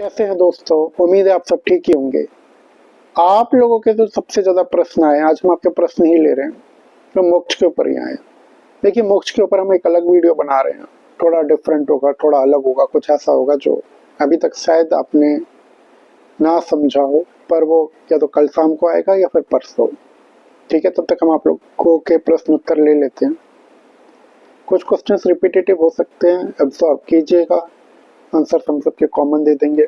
कैसे हैं दोस्तों। उम्मीद है आप सब ठीक ही होंगे। आप लोगों के जो सबसे ज्यादा प्रश्न आए, आज हम आपके प्रश्न ही ले रहे हैं, तो मोक्ष के ऊपर ही आए। देखिए, मोक्ष के ऊपर हम एक अलग वीडियो बना रहे हैं। थोड़ा डिफरेंट होगा, थोड़ा अलग होगा, कुछ ऐसा होगा जो अभी तक शायद आपने ना समझा हो, पर वो या तो कल शाम को आएगा या फिर परसों। ठीक है, तब तक हम आप लोगों के प्रश्न उत्तर ले लेते हैं। कुछ क्वेश्चंस रिपीटेटिव हो सकते हैं, एब्जॉर्ब कीजिएगा, आंसर हम सबके कॉमन दे देंगे।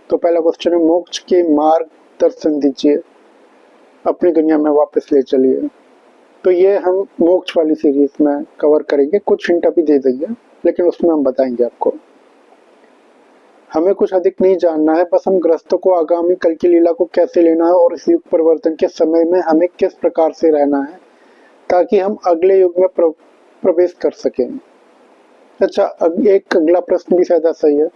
तो पहला क्वेश्चन है, मोक्ष के मार्ग दर्शन दीजिए, अपनी दुनिया में वापस ले चलिए। तो ये हम मोक्ष वाली सीरीज में कवर करेंगे। कुछ हिंट अभी दे देंगे, लेकिन उसमें हम बताएंगे आपको। हमें कुछ अधिक नहीं जानना है, बस हम ग्रस्तों को आगामी कल की लीला को कैसे लेना है और इस युग परिवर्तन के समय में हमें किस प्रकार से रहना है, ताकि हम अगले युग में प्रवेश कर सकें। अच्छा, अब एक अगला प्रश्न भी शायद ऐसा ही है।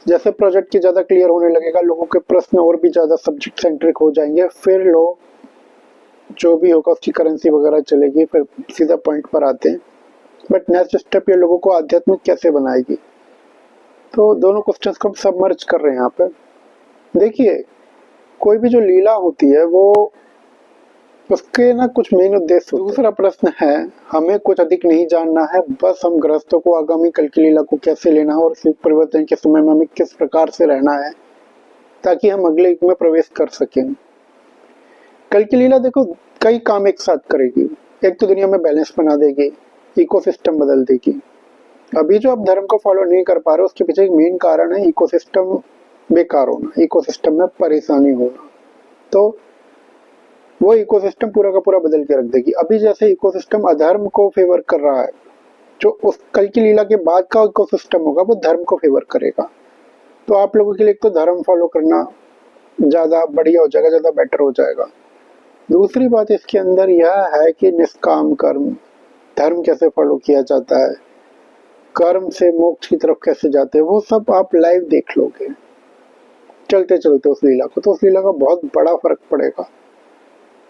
जैसे प्रोजेक्ट की ज़्यादा क्लियर होने लगेगा, लोगों के प्रश्न और भी ज़्यादा सब्जेक्ट सेंट्रिक हो जाएंगे, फिर लोग जो भी होगा उसकी करेंसी वगैरह चलेगी, फिर सीधा पॉइंट पर आते हैं। बट नेक्स्ट स्टेप ये लोगों को आध्यात्मिक कैसे बनाएगी। तो दोनों क्वेश्चंस को हम सबमर्ज कर रहे हैं यहाँ पे। देखिए, कोई भी जो लीला होती है वो उसके ना कुछ मेन उद्देश्य। दूसरा प्रश्न है, हमें कुछ अधिक नहीं जानना है, बस हम गृहस्थों को आगामी कल की लीला को कैसे लेना है और इस युग परिवर्तन के समय में हमें किस प्रकार से रहना है, ताकि हम अगले युग में प्रवेश कर सकें। कल की लीला देखो कई काम एक साथ करेगी। एक तो दुनिया में बैलेंस बना देगी, इकोसिस्टम बदल देगी। अभी जो आप धर्म को फॉलो नहीं कर पा रहे, उसके पीछे एक मेन कारण है इकोसिस्टम बेकार होना, इकोसिस्टम में परेशानी होना। तो वो इकोसिस्टम पूरा का पूरा बदल के रख देगी। अभी जैसे इकोसिस्टम अधर्म को फेवर कर रहा है, जो उस कल की लीला के बाद का इकोसिस्टम होगा वो धर्म को फेवर करेगा। तो आप लोगों के लिए एक तो धर्म फॉलो करना ज़्यादा बढ़िया हो जाएगा, ज़्यादा बेटर हो जाएगा। दूसरी बात इसके अंदर यह है कि निष्काम कर्म, धर्म कैसे फॉलो किया जाता है, कर्म से मोक्ष की तरफ कैसे जाते हैं, वो सब आप लाइव देख लोगे चलते चलते उस लीला को। तो उस लीला का बहुत बड़ा फर्क पड़ेगा।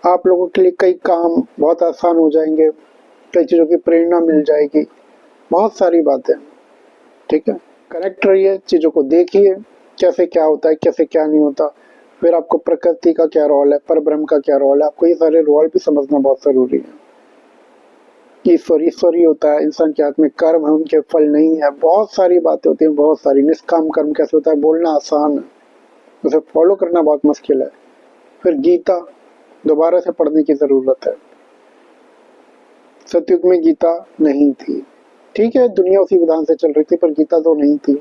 आप लोगों के लिए कई काम बहुत आसान हो जाएंगे, कई चीज़ों की प्रेरणा मिल जाएगी, बहुत सारी बातें। ठीक है, करेक्ट रहिए, चीज़ों को देखिए कैसे क्या होता है, कैसे क्या नहीं होता। फिर आपको प्रकृति का क्या रोल है, परब्रह्म का क्या रोल है, आपको ये सारे रोल भी समझना बहुत ज़रूरी है। ईश्वर ही होता है, इंसान के हाथ में कर्म है, उनके फल नहीं है। बहुत सारी बातें होती हैं, बहुत सारी। निष्काम कर्म कैसे होता है, बोलना आसान है, उसे फॉलो करना बहुत मुश्किल है। फिर गीता दोबारा से पढ़ने की ज़रूरत है। सतयुग में गीता नहीं थी, ठीक है, दुनिया उसी विधान से चल रही थी, पर गीता तो नहीं थी।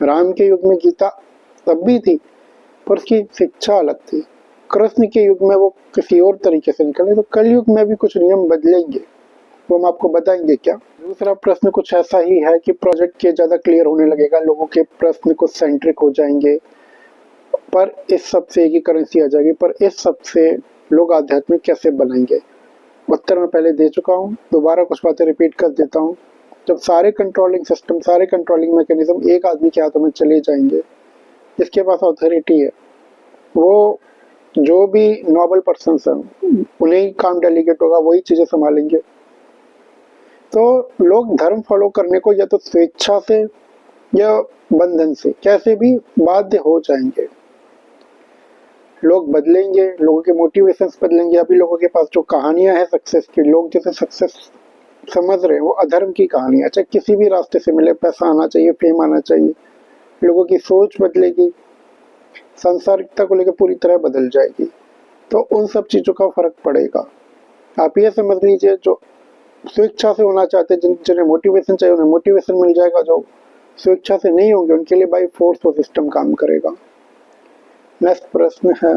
राम के युग में गीता तब भी थी, पर उसकी शिक्षा अलग थी। कृष्ण के युग में वो किसी और तरीके से निकले। तो कल युग में भी कुछ नियम बदलेंगे, वो हम आपको बताएंगे क्या। दूसरा प्रश्न कुछ ऐसा ही है कि प्रोजेक्ट के ज़्यादा क्लियर होने लगेगा, लोगों के प्रश्न कुछ सेंट्रिक हो जाएंगे, पर इस सब से एक ही करेंसी आ जाएगी। पर इस सब से लोग आध्यात्मिक कैसे बनाएंगे, उत्तर मैं पहले दे चुका हूँ, दोबारा कुछ बातें रिपीट कर देता हूँ। जब सारे कंट्रोलिंग सिस्टम, सारे कंट्रोलिंग मैकेनिज्म एक आदमी के हाथों में चले जाएंगे, जिसके पास अथॉरिटी है, वो जो भी नॉबल पर्सन हैं उन्हें ही काम डेलीगेट होगा, वही चीज़ें संभालेंगे। तो लोग धर्म फॉलो करने को या तो स्वेच्छा से या बंधन से कैसे भी बाध्य हो जाएंगे। लोग बदलेंगे, लोगों के मोटिवेशंस बदलेंगे। अभी लोगों के पास जो कहानियां हैं सक्सेस की, लोग जैसे सक्सेस समझ रहे हैं वो अधर्म की कहानी है। चाहे किसी भी रास्ते से मिले, पैसा आना चाहिए, फेम आना चाहिए, लोगों की सोच बदलेगी, सांसारिकता को लेकर पूरी तरह बदल जाएगी। तो उन सब चीज़ों का फर्क पड़ेगा। आप ये समझ लीजिए, जो स्वेच्छा से होना चाहते हैं, जिन्हें मोटिवेशन चाहिए उन्हें मोटिवेशन मिल जाएगा। जो स्वेच्छा से नहीं होंगे उनके लिए बाई फोर्स वो सिस्टम काम करेगा। नेक्स्ट प्रश्न है,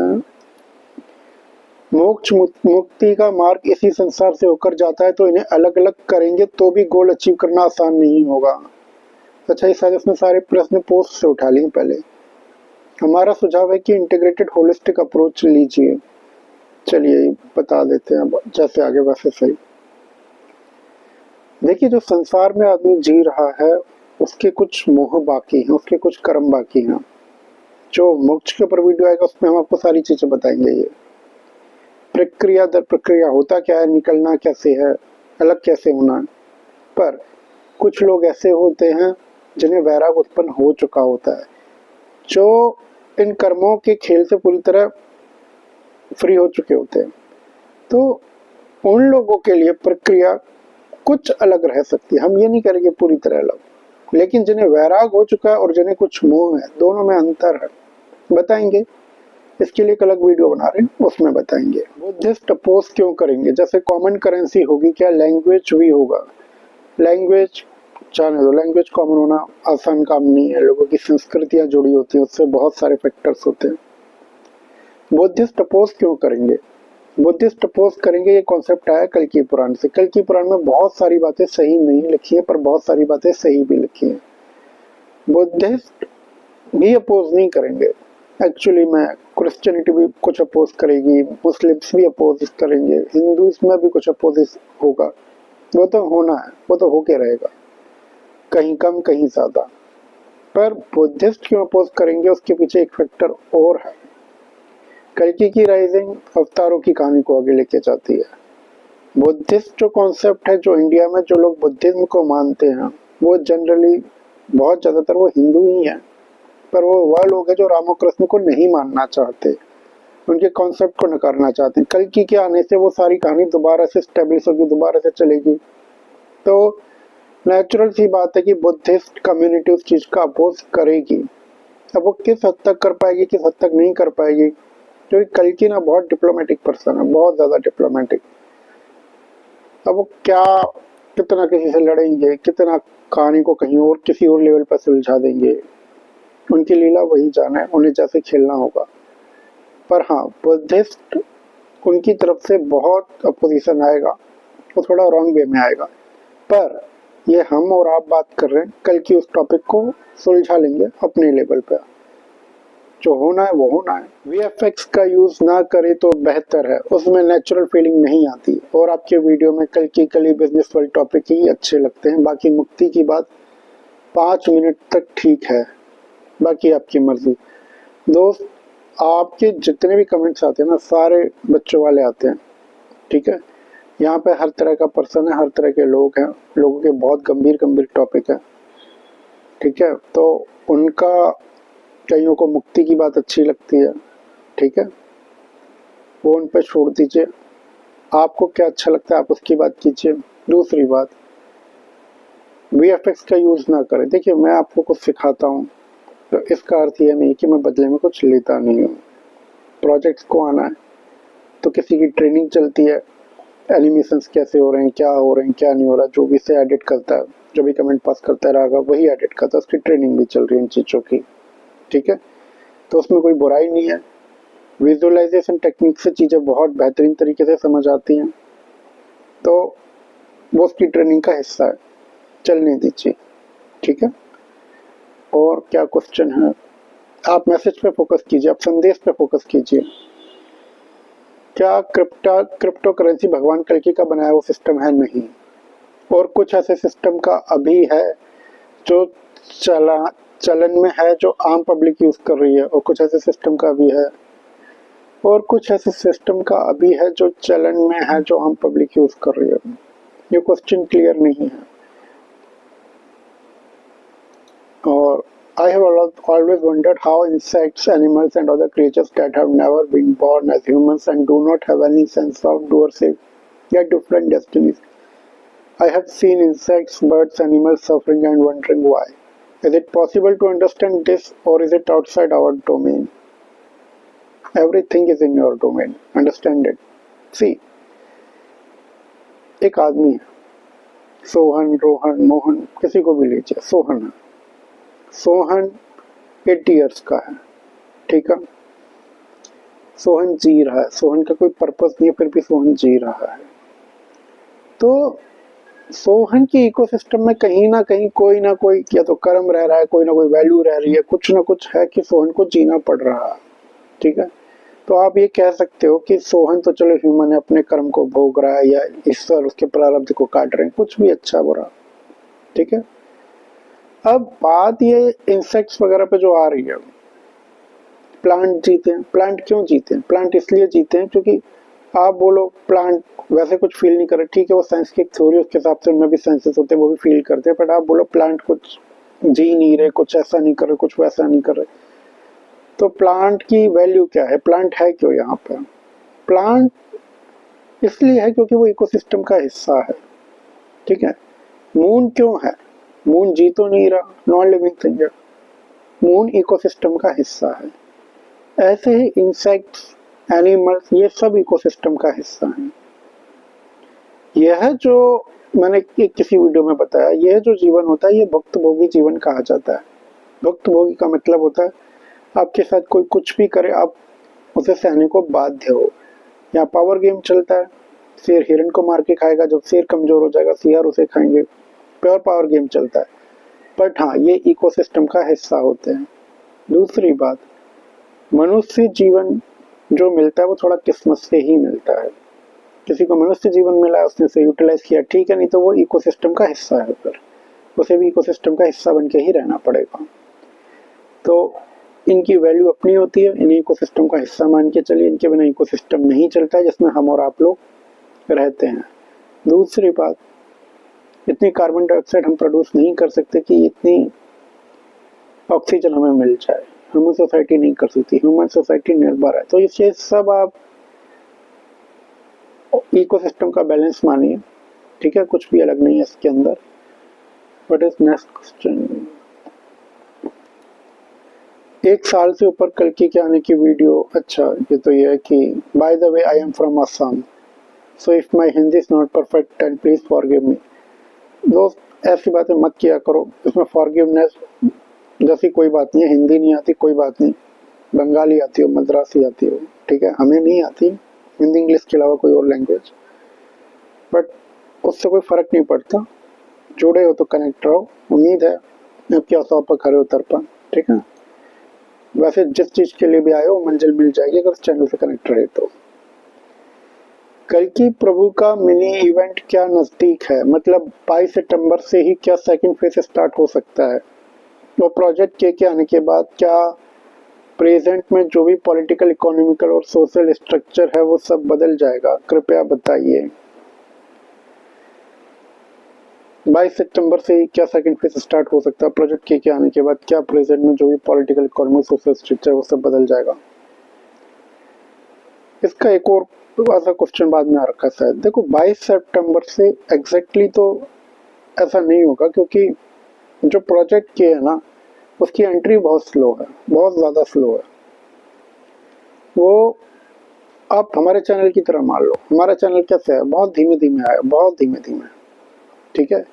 मोक्ष मुक्ति का मार्ग इसी संसार से होकर जाता है, तो इन्हें अलग अलग करेंगे तो भी गोल अचीव करना आसान नहीं होगा। अच्छा, इस सारे उसने सारे प्रश्न पोस्ट से उठा लिए। पहले हमारा सुझाव है कि इंटीग्रेटेड होलिस्टिक अप्रोच लीजिए। चलिए बता देते हैं, जैसे आगे वैसे सही। देखिए, जो संसार में आदमी जी रहा है उसके कुछ मोह बाकी हैं, उसके कुछ कर्म बाकी हैं। जो मोक्ष के ऊपर वीडियो आएगा उसमें हम आपको सारी चीजें बताएंगे। ये प्रक्रिया दर प्रक्रिया होता क्या है, निकलना कैसे है, अलग कैसे होना है। पर कुछ लोग ऐसे होते हैं जिन्हें वैराग उत्पन्न हो चुका होता है, जो इन कर्मों के खेल से पूरी तरह फ्री हो चुके होते हैं। तो उन लोगों के लिए प्रक्रिया कुछ अलग रह सकती है, हम ये नहीं करेंगे पूरी तरह अलग, लेकिन जिन्हें वैराग हो चुका है और जिन्हें कुछ मोह है, दोनों में अंतर है, बताएंगे। इसके लिए एक अलग वीडियो बना रहे हैं, उसमें बताएंगे। बुद्धिस्ट अपोज क्यों करेंगे? जैसे कॉमन करेंसी होगी, क्या लैंग्वेज भी होगा? लैंग्वेज जाने दो, लैंग्वेज कॉमन होना आसान काम नहीं है, लोगों की संस्कृतियां जुड़ी होती हैं, उससे बहुत सारे फैक्टर्स होते हैं। बुद्धिस्ट अपोज क्यों करेंगे? बुद्धिस्ट अपोज करेंगे, ये कॉन्सेप्ट आया कल्कि पुराण से। कल्कि पुराण में बहुत सारी बातें सही नहीं लिखी है, पर बहुत सारी बातें सही भी लिखी है। बुद्धिस्ट भी अपोज नहीं करेंगे, एक्चुअली में क्रिश्चियनिटी भी कुछ अपोज करेगी, मुस्लिम्स भी अपोज करेंगे, हिंदुइज्म में भी कुछ अपोज होगा, वो तो होना है, वो तो होके रहेगा, कहीं कम कहीं ज्यादा। पर बुद्धिस्ट क्यों अपोज करेंगे, उसके पीछे एक फैक्टर और है। कल्कि की राइजिंग अवतारों की कहानी को आगे लेके जाती है। बुद्धिस्ट जो कॉन्सेप्ट है, जो इंडिया में जो लोग बुद्धिज्म को मानते हैं, वो जनरली बहुत ज्यादातर वो हिंदू ही हैं, पर वो वह लोग हैं जो रामो कृष्ण को नहीं मानना चाहते, उनके कॉन्सेप्ट को नकारना चाहते हैं। कल्कि के आने से वो सारी कहानी दोबारा से स्टेब्लिश होगी, दोबारा से चलेगी। तो नेचुरल सी बात है कि बुद्धिस्ट कम्युनिटी उस चीज का अपोज करेगी। अब वो किस हद तक कर पाएगी, किस हद तक नहीं कर पाएगी, क्योंकि कल्कि ना बहुत डिप्लोमेटिक पर्सन है, बहुत ज्यादा डिप्लोमेटिक। अब वो क्या कितना किसी से लड़ेंगे, कितना कहानी को कहीं और किसी और लेवल पर सुलझा देंगे, उनकी लीला वही जाना है, उन्हें जैसे खेलना होगा। पर हाँ, बुद्धिस्ट उनकी तरफ से बहुत अपोजिशन आएगा, वो थोड़ा रॉन्ग वे में आएगा, पर ये हम और आप बात कर रहे हैं, कल की उस टॉपिक को सुलझा लेंगे अपने लेवल पर। जो होना है वो होना है। VFX का यूज ना करे तो बेहतर है, उसमें नेचुरल फीलिंग नहीं आती। और आपके वीडियो में कल की बिजनेस वाले टॉपिक ही अच्छे लगते हैं, बाकी मुक्ति की बात 5 मिनट तक ठीक है, बाकी आपकी मर्जी। दोस्त, आपके जितने भी कमेंट्स आते हैं ना, सारे बच्चों वाले आते हैं, ठीक है। यहाँ पे हर तरह का पर्सन है, हर तरह के लोग हैं, लोगों के बहुत गंभीर गंभीर टॉपिक है, ठीक है। तो उनका कईयों को मुक्ति की बात अच्छी लगती है, ठीक है, वो उन पे छोड़ दीजिए। आपको क्या अच्छा लगता है आप उसकी बात कीजिए। दूसरी बात, VFX का यूज ना करें। देखिए, मैं आपको कुछ सिखाता हूँ तो इसका अर्थ यह नहीं कि मैं बदले में कुछ लेता नहीं हूँ। प्रोजेक्ट्स को आना है तो किसी की ट्रेनिंग चलती है, एनिमेशंस कैसे हो रहे हैं, क्या हो रहे हैं, क्या नहीं हो रहा, जो भी से एडिट करता है, जो भी कमेंट पास करता रहेगा वही एडिट करता है, उसकी ट्रेनिंग भी चल रही है इन चीज़ों की, ठीक है। तो उसमें कोई बुराई नहीं है। विजुअलाइजेशन टेक्निक से चीज़ें बहुत बेहतरीन तरीके से समझ आती हैं, तो वो उसकी ट्रेनिंग का हिस्सा है, चलने दीजिए, ठीक है। और क्या क्वेश्चन है? आप मैसेज पे फोकस कीजिए, आप संदेश पे फोकस कीजिए। क्या क्रिप्टो करेंसी भगवान कल्कि का बनाया हुआ सिस्टम है? नहीं। और कुछ ऐसे सिस्टम का अभी है जो चलन में है, जो आम पब्लिक यूज कर रही है, और कुछ ऐसे सिस्टम का भी है, और कुछ ऐसे सिस्टम का अभी है जो चलन में है, जो आम पब्लिक यूज कर रही है। ये क्वेश्चन क्लियर नहीं है। और I have always wondered how insects, animals and other creatures that have never been born as humans and do not have any sense of do or save, yet different destinies. I have seen insects, birds, animals suffering and wondering why. Is it possible to understand this, or is it outside our domain? Everything is in your domain. Understand it. See, एक आदमी है, सोहन, रोहन, मोहन, किसी को भी लीजिए, सोहन है। Sohan 80 years का है, ठीक है। सोहन जी रहा है, सोहन का कोई पर्पस नहीं है, फिर भी सोहन जी रहा है। तो सोहन की इकोसिस्टम में कहीं ना कहीं कोई ना कोई या तो कर्म रह रहा है, कोई ना कोई वैल्यू रह रही है, कुछ ना कुछ है कि सोहन को जीना पड़ रहा है, ठीक है। तो आप ये कह सकते हो कि सोहन तो चलो ह्यूमन है, अपने कर्म को भोग रहा है, या ईश्वर उसके प्रारब्ध को काट रहे हैं, कुछ भी अच्छा बुरा, ठीक है। अब बात ये इंसेक्ट्स वगैरह पे जो आ रही है, प्लांट जीते हैं। प्लांट क्यों जीते हैं? प्लांट इसलिए जीते हैं क्योंकि आप बोलो प्लांट वैसे कुछ फील नहीं कर रहे, ठीक है, वो साइंस की एक थ्योरी, उसके हिसाब से उनमें भी सेंसेस होते हैं, वो भी फील करते हैं, बट आप बोलो प्लांट कुछ जी नहीं रहे, कुछ ऐसा नहीं कर रहे, कुछ वैसा नहीं कर रहे, तो प्लांट की वैल्यू क्या है, प्लांट है क्यों यहाँ पे? प्लांट इसलिए है क्योंकि वो इकोसिस्टम का हिस्सा है, ठीक है। मून क्यों है? मून जी तो नहीं रहा, नॉन लिविंग थिंग है, मून इकोसिस्टम का हिस्सा है। ऐसे ही इंसेक्ट्स, एनिमल्स, ये सब इकोसिस्टम का हिस्सा हैं। यह जो मैंने किसी वीडियो में बताया, यह जो जीवन होता है ये भुक्त भोगी जीवन कहा जाता है। भुक्त भोगी का मतलब होता है आपके साथ कोई कुछ भी करे आप उसे सहने को बाध्य हो। यहाँ पावर गेम चलता है, शेर हिरण को मार के खाएगा, जब शेर कमजोर हो जाएगा सियार उसे खाएंगे, प्योर पावर गेम चलता है। बट हाँ, ये इकोसिस्टम का हिस्सा होते हैं। दूसरी बात, मनुष्य जीवन जो मिलता है वो थोड़ा किस्मत से ही मिलता है। किसी को मनुष्य जीवन मिला, उसने उसे यूटिलाइज किया, ठीक है, नहीं तो वो इकोसिस्टम का हिस्सा है, फिर उसे भी इकोसिस्टम का हिस्सा बन के ही रहना पड़ेगा। तो इनकी वैल्यू अपनी होती है, इन्हें इकोसिस्टम का हिस्सा मान के चलिए, इनके बिना इकोसिस्टम नहीं चलता है जिसमें हम और आप लोग रहते हैं। दूसरी बात, इतनी कार्बन डाइऑक्साइड हम प्रोड्यूस नहीं कर सकते कि इतनी ऑक्सीजन हमें मिल जाए, ह्यूमन सोसाइटी नहीं कर सकती, ह्यूमन सोसाइटी निर्भर है। तो ये सब आप इकोसिस्टम का बैलेंस मानिए, ठीक है, कुछ भी अलग नहीं है इसके अंदर। What is next question? 1 साल से ऊपर कल के आने की वीडियो। अच्छा, ये तो ये है कि by the way I am from Assam, so if my Hindi is not perfect and please forgive me. दोस्त, ऐसी बातें मत किया करो, इसमें फॉरगिवनेस जैसी कोई बात नहीं है। हिंदी नहीं आती कोई बात नहीं, बंगाली आती हो, मद्रासी आती हो, ठीक है, हमें नहीं आती हिंदी इंग्लिश के अलावा कोई और लैंग्वेज, बट उससे कोई फर्क नहीं पड़ता। जुड़े हो तो कनेक्ट रहो। उम्मीद है आपके आसाव पर खरे उतर पाए, ठीक है। वैसे जिस चीज के लिए भी आए हो मंजिल मिल जाएगी अगर चैनल से कनेक्ट रहे तो। कल की प्रभु का मिनी इवेंट क्या नजदीक है? मतलब 22 सितंबर से ही क्या सेकंड फेज स्टार्ट हो सकता है? तो प्रोजेक्ट के आने के बाद क्या प्रेजेंट में जो भी पॉलिटिकल, इकोनॉमिकल और सोशल स्ट्रक्चर है वो सब बदल जाएगा? कृपया बताइए। 22 सितंबर से ही क्या सेकंड फेज स्टार्ट हो सकता है? प्रोजेक्ट के आने के बाद क्या प्रेजेंट में जो भी पॉलिटिकल, इकोनॉमिक, सोशल स्ट्रक्चर वो सब बदल जाएगा? इसका एक और ऐसा क्वेश्चन बाद में आ रखा है शायद। देखो, 22 सितंबर से एग्जैक्टली तो ऐसा नहीं होगा, क्योंकि जो प्रोजेक्ट के है ना उसकी एंट्री बहुत स्लो है, बहुत ज़्यादा स्लो है। वो आप हमारे चैनल की तरह मान लो, हमारा चैनल कैसे है, बहुत धीमे धीमे आया, बहुत धीमे धीमे, ठीक है।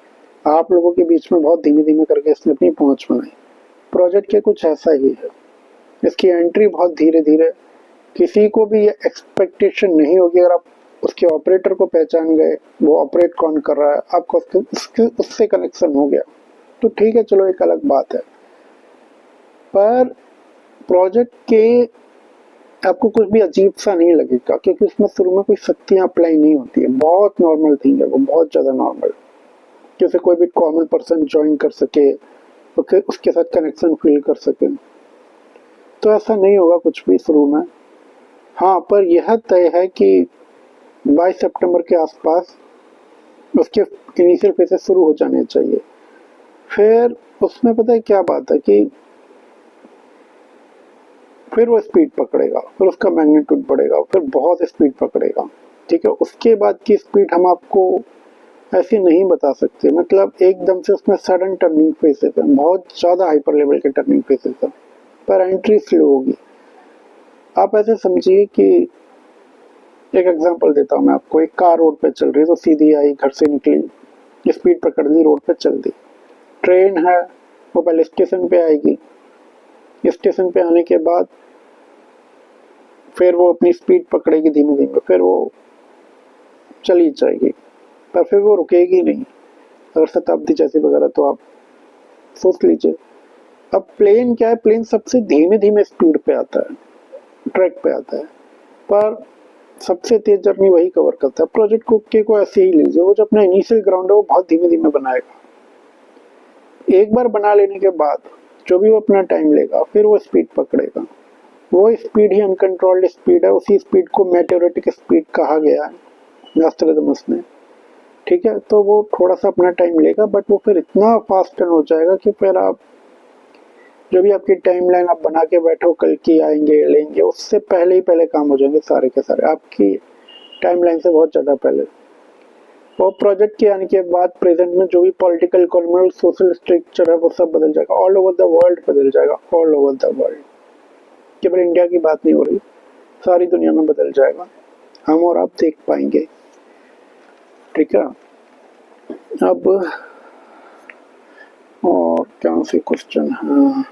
आप लोगों के बीच में बहुत धीमे धीमे करके इसने अपनी पहुंच बनाई। प्रोजेक्ट के कुछ ऐसा ही है, इसकी एंट्री बहुत धीरे धीरे। किसी को भी ये एक्सपेक्टेशन नहीं होगी, अगर आप उसके ऑपरेटर को पहचान गए, वो ऑपरेट कौन कर रहा है, आपको उससे कनेक्शन हो गया तो ठीक है, चलो एक अलग बात है। पर प्रोजेक्ट के आपको कुछ भी अजीब सा नहीं लगेगा, क्योंकि उसमें शुरू में कोई शक्तियां अप्लाई नहीं होती है, बहुत नॉर्मल थिंग है वो, बहुत ज़्यादा नॉर्मल। जैसे कोई भी कॉमन पर्सन ज्वाइन कर सके, उसके साथ कनेक्शन फील कर सके, तो ऐसा नहीं होगा कुछ भी शुरू में। हाँ, पर यह तय है कि 22 सितंबर के आसपास उसके इनिशियल फेजेस शुरू हो जाने चाहिए। फिर उसमें पता है क्या बात है कि फिर वो स्पीड पकड़ेगा, फिर उसका मैग्नीट्यूड बढ़ेगा, फिर बहुत स्पीड पकड़ेगा, ठीक है। उसके बाद की स्पीड हम आपको ऐसी नहीं बता सकते, मतलब एकदम से उसमें सडन टर्निंग फेसेस है, बहुत ज़्यादा हाइपर लेवल के टर्निंग फेसेस है, पर एंट्री स्लो होगी। आप ऐसे समझिए कि एक एग्जांपल देता हूँ मैं आपको। एक कार रोड पे चल रही है, तो सीधी आई, घर से निकली, स्पीड पकड़ ली, रोड पे चल दी। ट्रेन है, वो पहले स्टेशन पे आएगी, स्टेशन पे आने के बाद फिर वो अपनी स्पीड पकड़ेगी धीमे धीमे, फिर वो चली जाएगी, पर फिर वो रुकेगी नहीं। अगर शताब्दी जैसी वगैरह तो आप सोच लीजिए। अब प्लेन क्या है, प्लेन सबसे धीमे धीमे स्पीड पे आता है, ट्रैक पे आता है, पर सबसे तेज जर्नी वही कवर करता है। प्रोजेक्ट को ऐसे ही लीजिए, वो जो अपना इनिशियल ग्राउंड है वो बहुत धीमे धीमे बनाएगा। एक बार बना लेने के बाद जो भी वो अपना टाइम लेगा, फिर वो स्पीड पकड़ेगा। वो स्पीड ही अनकंट्रोल्ड स्पीड है, उसी स्पीड को मेटेओरिटिक स्पीड कहा गया है नॉस्ट्रेडमस ने, ठीक है। तो वो थोड़ा सा अपना टाइम लेगा, बट वो फिर इतना फास्ट टर्न हो जाएगा कि फिर आप जो भी आपकी टाइमलाइन आप बना के बैठो कल की आएंगे लेंगे, उससे पहले ही पहले काम हो जाएंगे सारे के सारे, आपकी टाइमलाइन से बहुत ज़्यादा पहले। और प्रोजेक्ट के आने के बाद प्रेजेंट में जो भी पॉलिटिकल, इकोनॉमिक, सोशल स्ट्रक्चर है वो सब बदल जाएगा, ऑल ओवर द वर्ल्ड बदल जाएगा, ऑल ओवर द वर्ल्ड। केवल इंडिया की बात नहीं हो रही, सारी दुनिया में बदल जाएगा, हम और आप देख पाएंगे। ठीक है, अब और क्या से क्वेश्चन है,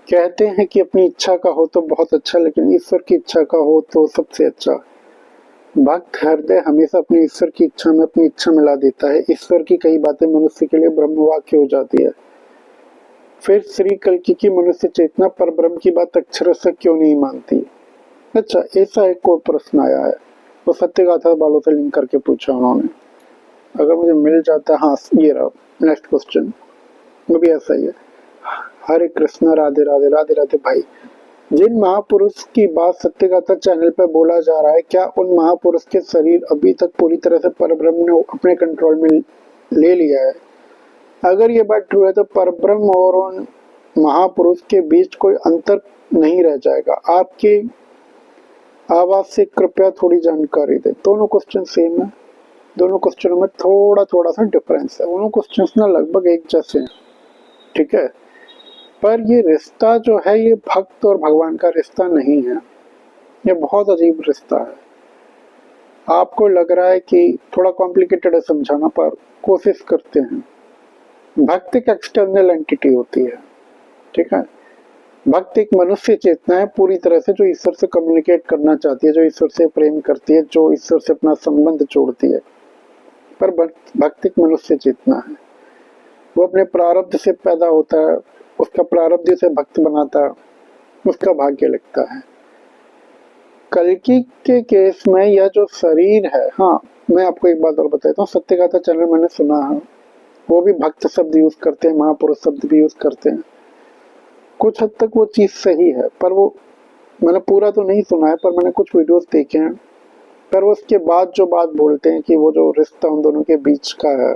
कहते हैं कि अपनी इच्छा का हो तो बहुत अच्छा, लेकिन ईश्वर की इच्छा का हो तो सबसे अच्छा। भक्त हृदय हमेशा अपनी ईश्वर की इच्छा में अपनी इच्छा मिला देता है। ईश्वर की कई बातें मनुष्य के लिए ब्रह्मवाक्य हो जाती है। फिर श्री कल्कि की मनुष्य चेतना पर ब्रह्म की बात अक्षरशः क्यों नहीं मानती? अच्छा, ऐसा एक कोई प्रश्न आया है, वो सत्यगाथा वालों से लिंक करके पूछा उन्होंने, अगर मुझे मिल जाता। हाँ, ये रहा नेक्स्ट क्वेश्चन, वो भी ऐसा ही है। हरे कृष्ण, राधे राधे, राधे राधे भाई। जिन महापुरुष की बात सत्यगाथा चैनल पर बोला जा रहा है, क्या उन महापुरुष के शरीर अभी तक पूरी तरह से परब्रह्म ने अपने कंट्रोल में ले लिया है? अगर ये बात ट्रू है तो परब्रह्म और उन महापुरुष के बीच कोई अंतर नहीं रह जाएगा। आपकी आवाज से कृपया थोड़ी जानकारी दें। दोनों क्वेश्चन सेम है, दोनों क्वेश्चनों में थोड़ा थोड़ा सा डिफरेंस है, दोनों क्वेश्चंस ना लगभग एक जैसे हैं। ठीक है, पर ये रिश्ता जो है ये भक्त और भगवान का रिश्ता नहीं है, ये बहुत अजीब रिश्ता है। आपको लग रहा है कि थोड़ा कॉम्प्लिकेटेड है समझाना, पर कोशिश करते हैं। भक्त एक एक्सटर्नल एंटिटी होती है। ठीक है, भक्त एक मनुष्य चेतना है पूरी तरह से, जो ईश्वर से कम्युनिकेट करना चाहती है, जो ईश्वर से प्रेम करती है, जो ईश्वर से अपना संबंध जोड़ती है। पर भक्त एक मनुष्य चेतना है, वो अपने प्रारब्ध से पैदा होता है, उसका प्रारब्ध उसे भक्त बनाता है, उसका भाग्य लिखता है। कल्कि के केस में यह जो शरीर है, हाँ मैं आपको एक बात और बताता हूँ, सत्यगाथा चैनल मैंने सुना है, वो भी भक्त शब्द यूज करते हैं, महापुरुष शब्द भी यूज करते हैं। कुछ हद तक वो चीज सही है, पर वो मैंने पूरा तो नहीं सुना है, पर मैंने कुछ वीडियोस देखे हैं। पर उसके बाद जो बात बोलते हैं कि वो जो रिश्ता उन दोनों के बीच का है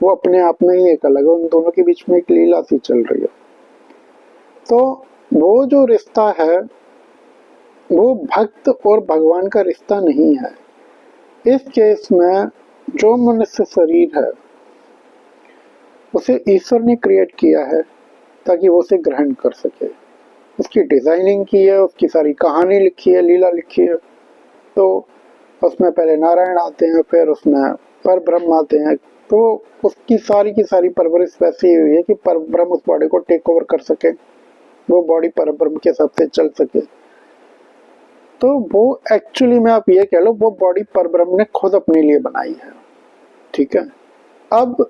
वो अपने आप में ही एक अलग है, उन दोनों के बीच में एक लीला सी चल रही है। तो वो जो रिश्ता है वो भक्त और भगवान का रिश्ता नहीं है। इस केस में जो मनुष्य शरीर है उसे ईश्वर ने क्रिएट किया है ताकि वो उसे ग्रहण कर सके, उसकी डिजाइनिंग की है, उसकी सारी कहानी लिखी है, लीला लिखी है। तो उसमें पहले नारायण आते हैं, फिर उसमें पर ब्रह्म आते हैं, तो उसकी सारी की सारी परवरिश वैसी हुई है कि पर ब्रह्म उस बॉडी को टेक ओवर कर सके, वो बॉडी पर ब्रह्म के हिसाब से चल सके। तो वो एक्चुअली में आप ये कह लो वो बॉडी पर ब्रह्म ने खुद अपने लिए बनाई है। ठीक है, अब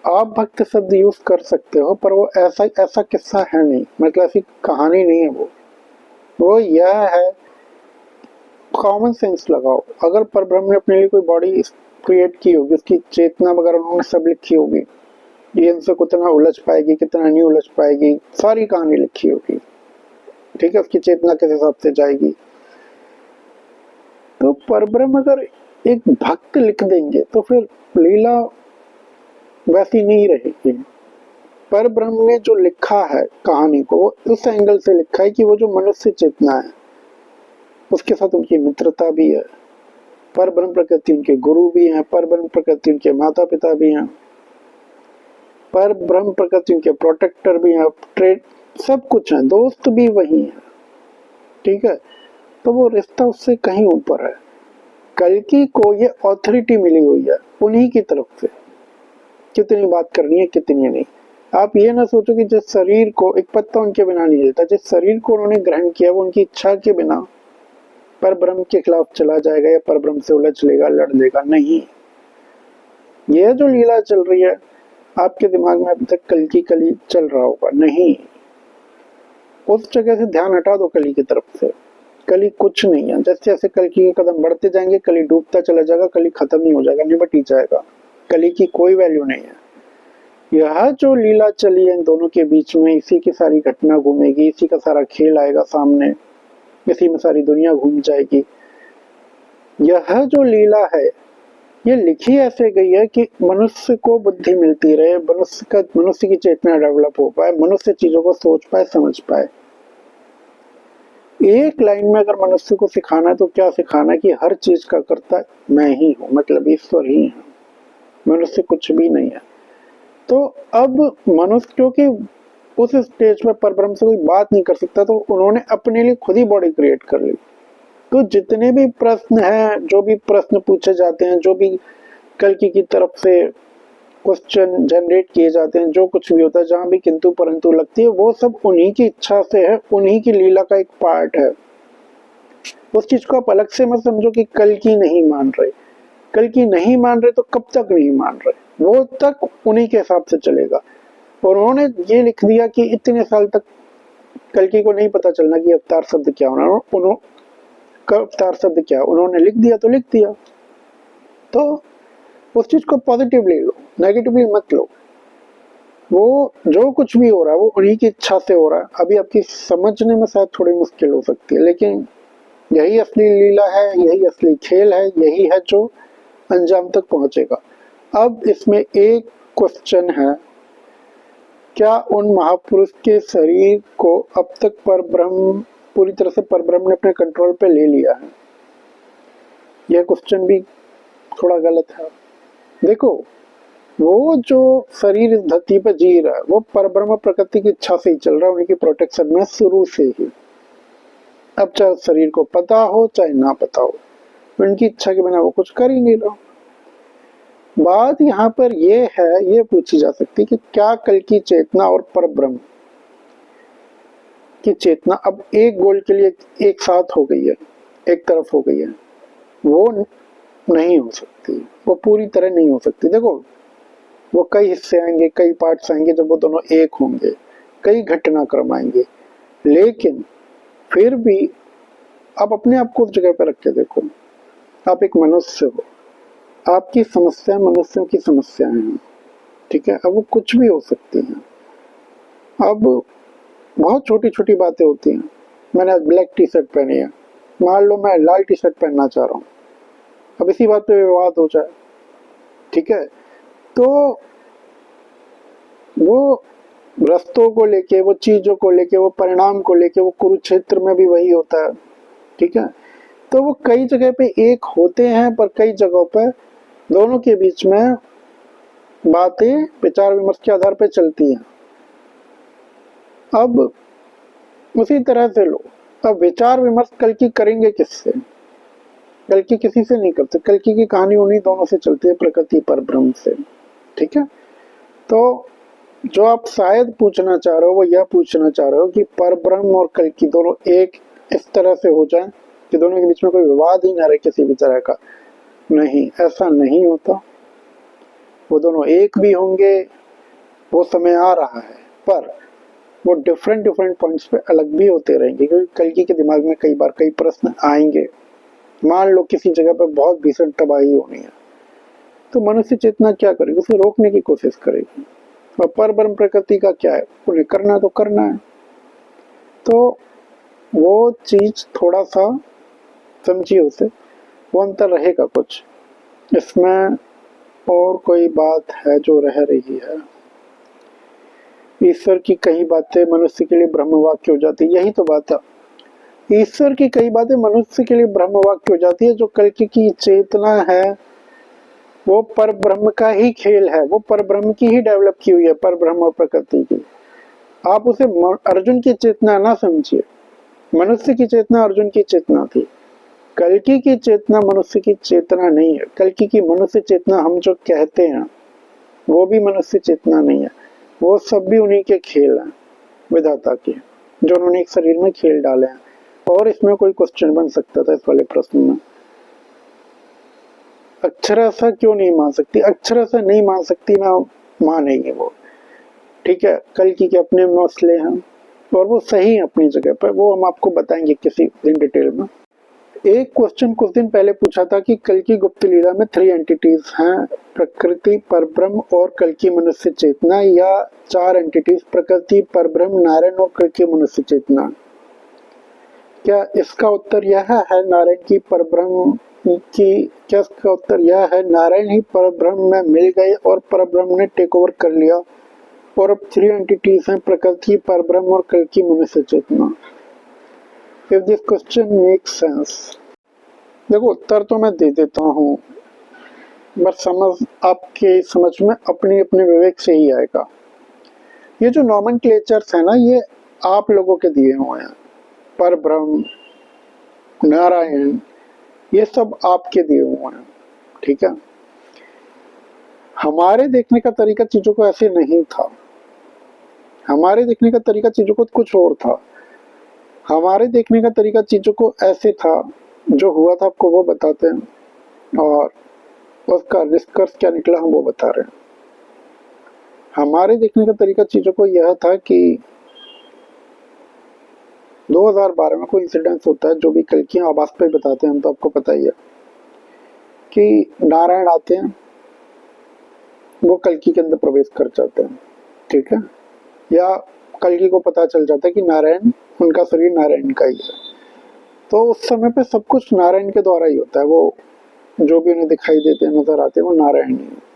आप भक्त शब्द यूज कर सकते हो, पर वो ऐसा किस्सा है नहीं, मतलब ऐसी कहानी नहीं है। वो यह है, कॉमन सेंस लगाओ। अगर परब्रह्म ने अपने लिए कोई बॉडी क्रिएट की होगी, उसकी चेतना वगैरह उन्होंने सब लिखी होगी, ये इनसे कितना उलझ पाएगी, कितना नहीं उलझ पाएगी, सारी कहानी लिखी होगी। ठीक है, उसकी चेतना किस हिसाब से जाएगी। तो परब्रह्म अगर एक भक्त लिख देंगे तो फिर लीला वैसी नहीं रहेगी। पर ब्रह्म ने जो लिखा है कहानी को उस एंगल से लिखा है कि वो जो मनुष्य चेतना है उसके साथ उनकी मित्रता भी है, पर ब्रह्म प्रकृति उनके गुरु भी हैं, पर ब्रह्म प्रकृति उनके माता पिता भी हैं, पर ब्रह्म प्रकृति उनके प्रोटेक्टर भी हैं, ट्रेड सब कुछ है, दोस्त भी वही है। ठीक है, तो वो रिश्ता उससे कहीं ऊपर है। कल्कि को ये ऑथोरिटी मिली हुई है उन्हीं की तरफ से, कितनी बात करनी है कितनी नहीं। आप ये ना सोचो कि जिस शरीर को एक पत्ता उनके बिना नहीं हिलता, जिस शरीर को उन्होंने ग्रहण किया वो उनकी इच्छा के बिना पर ब्रह्म के खिलाफ चला जाएगा या पर ब्रह्म से उलझ लेगा, लड़ लेगा, नहीं। यह जो लीला चल रही है आपके दिमाग में अभी तक कल्कि कली चल रहा होगा, नहीं, उस जगह से ध्यान हटा दो कली की तरफ से। कली कुछ नहीं है, जैसे जैसे कल्कि के कदम बढ़ते जाएंगे कली डूबता चला जाएगा, कली खत्म नहीं हो जाएगा, निबट ही जाएगा। कली की कोई वैल्यू नहीं है। यह जो लीला चली है इन दोनों के बीच में, इसी की सारी घटना घूमेगी, इसी का सारा खेल आएगा सामने, इसी में सारी दुनिया घूम जाएगी। यह जो लीला है ये लिखी ऐसे गई है कि मनुष्य को बुद्धि मिलती रहे, मनुष्य की चेतना डेवलप हो पाए, मनुष्य चीजों को सोच पाए, समझ पाए। एक लाइन में अगर मनुष्य को सिखाना है तो क्या सिखाना है कि हर चीज का कर्ता मैं ही हूं, मतलब ईश्वर ही है, मनुष्य कुछ भी नहीं है। तो अब मनुष्य क्योंकि उस स्टेज में परब्रह्म से कोई बात नहीं कर सकता, तो उन्होंने अपने लिए खुद ही बॉडी क्रिएट कर ली। तो जितने भी प्रश्न हैं, जो भी प्रश्न पूछे जाते हैं, जो भी कल्कि की तरफ से क्वेश्चन जनरेट किए जाते हैं, जो कुछ भी होता है, जहां भी किंतु परंतु लगती है, वो सब उन्हीं की इच्छा से है, उन्हीं की लीला का एक पार्ट है। उस चीज को आप अलग से मत समझो कि कल्कि नहीं मान रहे। कल्कि नहीं मान रहे तो कब तक नहीं मान रहे, वो तक उन्हीं के हिसाब से चलेगा। और उन्होंने ये लिख दिया कि इतने साल तक कल्कि को नहीं पता चलना कि अवतार शब्द क्या होना, अवतार शब्द क्या, उन्होंने लिख दिया तो लिख दिया। तो उस चीज को पॉजिटिवली लो, नेगेटिवली मत लो। वो जो कुछ भी हो रहा है वो उन्हीं की इच्छा से हो रहा है। अभी आपकी समझने में शायद थोड़ी मुश्किल हो सकती है, लेकिन यही असली लीला है, यही असली खेल है, यही है जो अंजाम तक पहुंचेगा। अब इसमें एक क्वेश्चन है, क्या उन महापुरुष के शरीर को अब तक परब्रह्म, पूरी तरह से परब्रह्म ने अपने कंट्रोल पे ले लिया है? यह क्वेश्चन भी थोड़ा गलत है। देखो, वो जो शरीर इस धरती पर जी रहा है वो परब्रह्म प्रकृति की इच्छा से ही चल रहा है, उनकी प्रोटेक्शन में शुरू से ही। अब चाहे शरीर को पता हो चाहे ना पता हो, उनकी इच्छा के बिना वो कुछ कर ही नहीं रहा। बात यहाँ पर ये है, ये पूछी जा सकती है कि क्या कल की चेतना और परब्रह्म की चेतना अब एक गोल के लिए एक साथ हो गई है, एक तरफ हो गई है? वो नहीं हो सकती, वो पूरी तरह नहीं हो सकती। देखो, वो कई हिस्से आएंगे, कई पार्ट्स आएंगे, जब वो दोनों एक होंगे, कई घटनाक्रम आएंगे, लेकिन फिर भी आप अपने आप को उस जगह पर रख के देखो। आप एक मनुष्य हो, आपकी समस्या मनुष्यों की समस्याएं हैं, ठीक है? अब वो कुछ भी हो सकती हैं। अब बहुत छोटी छोटी बातें होती हैं। मैंने आज ब्लैक टी शर्ट पहनी है, मान लो मैं लाल टी शर्ट पहनना चाह रहा हूँ, अब इसी बात पे विवाद हो जाए, ठीक है? तो वो रस्तों को लेके, वो चीजों को लेके, वो परिणाम को लेके, वो कुरुक्षेत्र में भी वही होता है, ठीक है? तो वो कई जगह पे एक होते हैं, पर कई जगहों पे दोनों के बीच में बातें विचार विमर्श के आधार पे चलती हैं। अब उसी तरह से लो, अब विचार विमर्श कल्कि करेंगे किससे? कल्कि किसी से नहीं करते। कल्कि की कहानी उन्हीं दोनों से चलती है, प्रकृति परब्रह्म से, ठीक है? तो जो आप शायद पूछना चाह रहे हो वो यह पूछना चाह रहे हो कि परब्रह्म और कल्कि दोनों एक इस तरह से हो जाए कि दोनों के बीच में कोई विवाद ही ना रहे किसी भी तरह का। नहीं, ऐसा नहीं होता। वो दोनों एक भी होंगे, वो समय आ रहा है, पर वो डिफरेंट पॉइंट्स पे अलग भी होते रहेंगे, क्योंकि कल्कि के दिमाग में कई बार कई प्रश्न आएंगे। मान लो किसी जगह पर बहुत भीषण तबाही होनी है, तो मनुष्य चेतना क्या करेगी? उसे रोकने की कोशिश करेगी। और परब्रह्म प्रकृति का क्या है? उन्हें करना तो करना है। तो वो चीज थोड़ा सा समझिए, उसे वो अंतर रहेगा कुछ इसमें। और कोई बात है जो रह रही है, ईश्वर की कई बातें मनुष्य के लिए ब्रह्म वाक्य हो जाती है। यही तो बात है, ईश्वर की कई बातें मनुष्य के लिए ब्रह्म वाक्य हो जाती है। जो कल्कि की चेतना है वो पर ब्रह्म का ही खेल है, वो पर ब्रह्म की ही डेवलप की हुई है, पर ब्रह्म और प्रकृति की। आप उसे अर्जुन की चेतना ना समझिए। मनुष्य की चेतना अर्जुन की चेतना थी, कल्कि की चेतना मनुष्य की चेतना नहीं है। कल्कि की मनुष्य चेतना हम जो कहते हैं वो भी मनुष्य चेतना नहीं है, वो सब भी उन्हीं के खेल हैं, विधाता के, जो उन्होंने एक शरीर में खेल डाले हैं। और इसमें कोई क्वेश्चन बन सकता था इस वाले प्रश्न में, अक्षरशः क्यों नहीं मान सकती? अक्षरशः नहीं मान सकती ना, मानेगी वो, ठीक है? कल्कि के अपने मसले हैं और वो सही है अपनी जगह पर, वो हम आपको बताएंगे किसी दिन डिटेल में। एक क्वेश्चन कुछ दिन पहले पूछा था कि कल्कि गुप्त लीला में 3 एंटिटीज हैं, प्रकृति, परब्रह्म और कल्कि मनुष्य चेतना, या 4 एंटिटीज, प्रकृति, परब्रह्म, नारायण और कल्कि मनुष्य चेतना। क्या इसका उत्तर यह है नारायण की परब्रह्म कि क्या इसका उत्तर यह है, नारायण ही परब्रह्म में मिल गए और परब्रह्म ने टेक ओवर कर लिया और अब 3 एंटिटीज हैं, प्रकृति, परब्रह्म और कल की मनुष्य चेतना। If this question makes sense. देखो उत्तर तो मैं दे देता हूँ, बस समझ आपके समझ में अपने अपने विवेक से ही आएगा। ये जो नॉमेनक्लेचर्स है ना, ये आप लोगों के दिए हुए हैं। परब्रह्म, नारायण, ये सब आपके दिए हुए हैं, ठीक है। हमारे देखने का तरीका चीजों को ऐसे नहीं था। हमारे देखने का तरीका चीजों को कुछ और था। हमारे देखने का तरीका चीजों को ऐसे था, जो हुआ था आपको वो बताते हैं और उसका निष्कर्ष क्या निकला हम वो बता रहे हैं। हमारे देखने का तरीका चीजों को यह था कि 2012 में कोई इंसिडेंस होता है, जो भी कल की आवाज पे बताते हैं हम, तो आपको पता ही है कि नारायण आते हैं, वो कल्कि के अंदर प्रवेश कर जाते हैं, ठीक है। या कल्कि को पता चल जाता है कि नारायण, उनका शरीर नारायण का ही है, तो उस समय पे सब कुछ नारायण के द्वारा ही होता है। वो जो भी उन्हें दिखाई देते हैं, नजर आते हैं, वो नारायण ही है।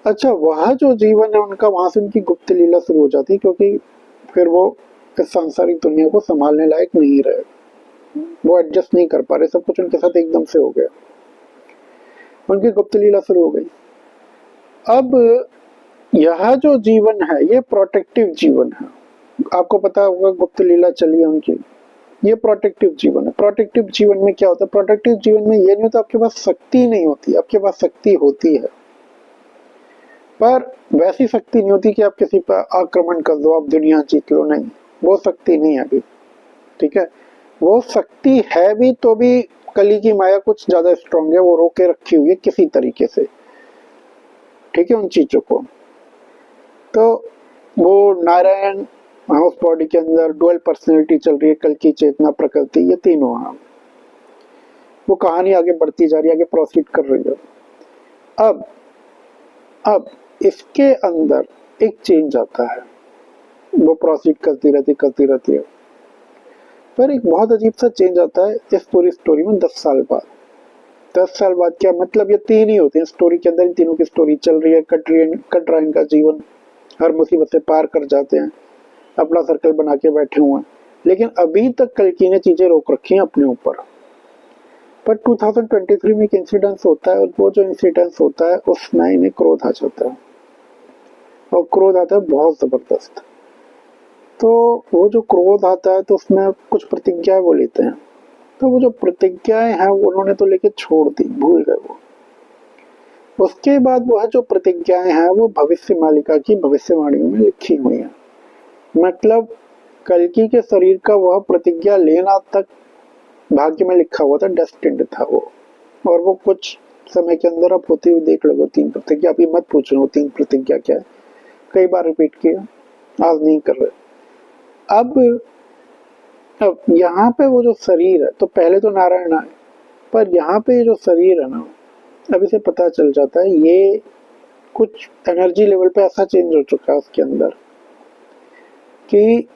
अच्छा, वह जो जीवन है उनका, वहां से उनकी गुप्त लीला शुरू हो जाती है, क्योंकि फिर वो इस सांसारिक दुनिया को संभालने लायक नहीं रहे, वो एडजस्ट नहीं कर पा रहे, सब कुछ उनके साथ एकदम से हो गया, उनकी गुप्त लीला शुरू हो गई। अब यह जो जीवन है ये प्रोटेक्टिव जीवन है, आपको पता होगा गुप्त लीला चली है उनकी, ये प्रोटेक्टिव जीवन है। प्रोटेक्टिव जीवन में क्या होता है? प्रोटेक्टिव जीवन में ये नहीं होता आपके पास शक्ति नहीं होती, आपके पास शक्ति होती है, पर वैसी शक्ति नहीं होती कि आप किसी पर आक्रमण कर दो, आप दुनिया जीत लो, नहीं, वो शक्ति नहीं है अभी, ठीक है। वो शक्ति है भी तो भी कली की माया कुछ ज्यादा स्ट्रांग है, वो रोके रखी हुई है किसी तरीके से, ठीक है, उन चीजों को। तो वो नारायण, उस बॉडी के अंदर डुअल पर्सनैलिटी चल रही है, कल की चेतना, प्रकृति, ये तीनों हैं। वो कहानी आगे बढ़ती जा रही है, आगे प्रोसीड कर रही है। अब इसके अंदर एक चेंज आता है, वो प्रोसीड करती रहती है, पर एक बहुत अजीब सा चेंज आता है इस पूरी स्टोरी में 10 साल बाद। 10 साल बाद क्या मतलब, ये तीन ही होते हैं स्टोरी के अंदर, इन तीनों की स्टोरी चल रही है, कट रहा है इनका जीवन, हर मुसीबत से पार कर जाते हैं, अपना सर्कल बना के बैठे हुए हैं, लेकिन अभी तक कल्कि ने चीजें रोक रखी हैं अपने ऊपर। पर 2023 में एक इंसिडेंस होता है, और वो जो इंसिडेंस होता है उसमें इन्हें क्रोध आ जाता है, और क्रोध आता है बहुत जबरदस्त। तो वो जो क्रोध आता है तो उसमें कुछ प्रतिज्ञाएं वो लेते हैं, तो वो जो प्रतिज्ञाएं हैं उन्होंने तो लेके छोड़ दी, भूल गए वो। उसके बाद वह जो प्रतिज्ञाएं हैं वो भविष्य मालिका की भविष्यवाणियों में लिखी हुई है। मतलब कल्कि के शरीर का वह प्रतिज्ञा लेना तक भाग्य में लिखा हुआ था, डेस्टिन्ड था वो, और वो कुछ समय के अंदर आप होती हुई देख लोगे 3 प्रतिज्ञा। अभी मत पूछो 3 प्रतिज्ञा क्या है, कई बार रिपीट किया, आज नहीं कर रहे। अब यहाँ पे वो जो शरीर है, तो पहले तो नारायण आए, पर यहाँ पे जो शरीर है ना, अब इसे पता चल जाता है ये कुछ एनर्जी लेवल पे ऐसा चेंज हो चुका है उसके अंदर कि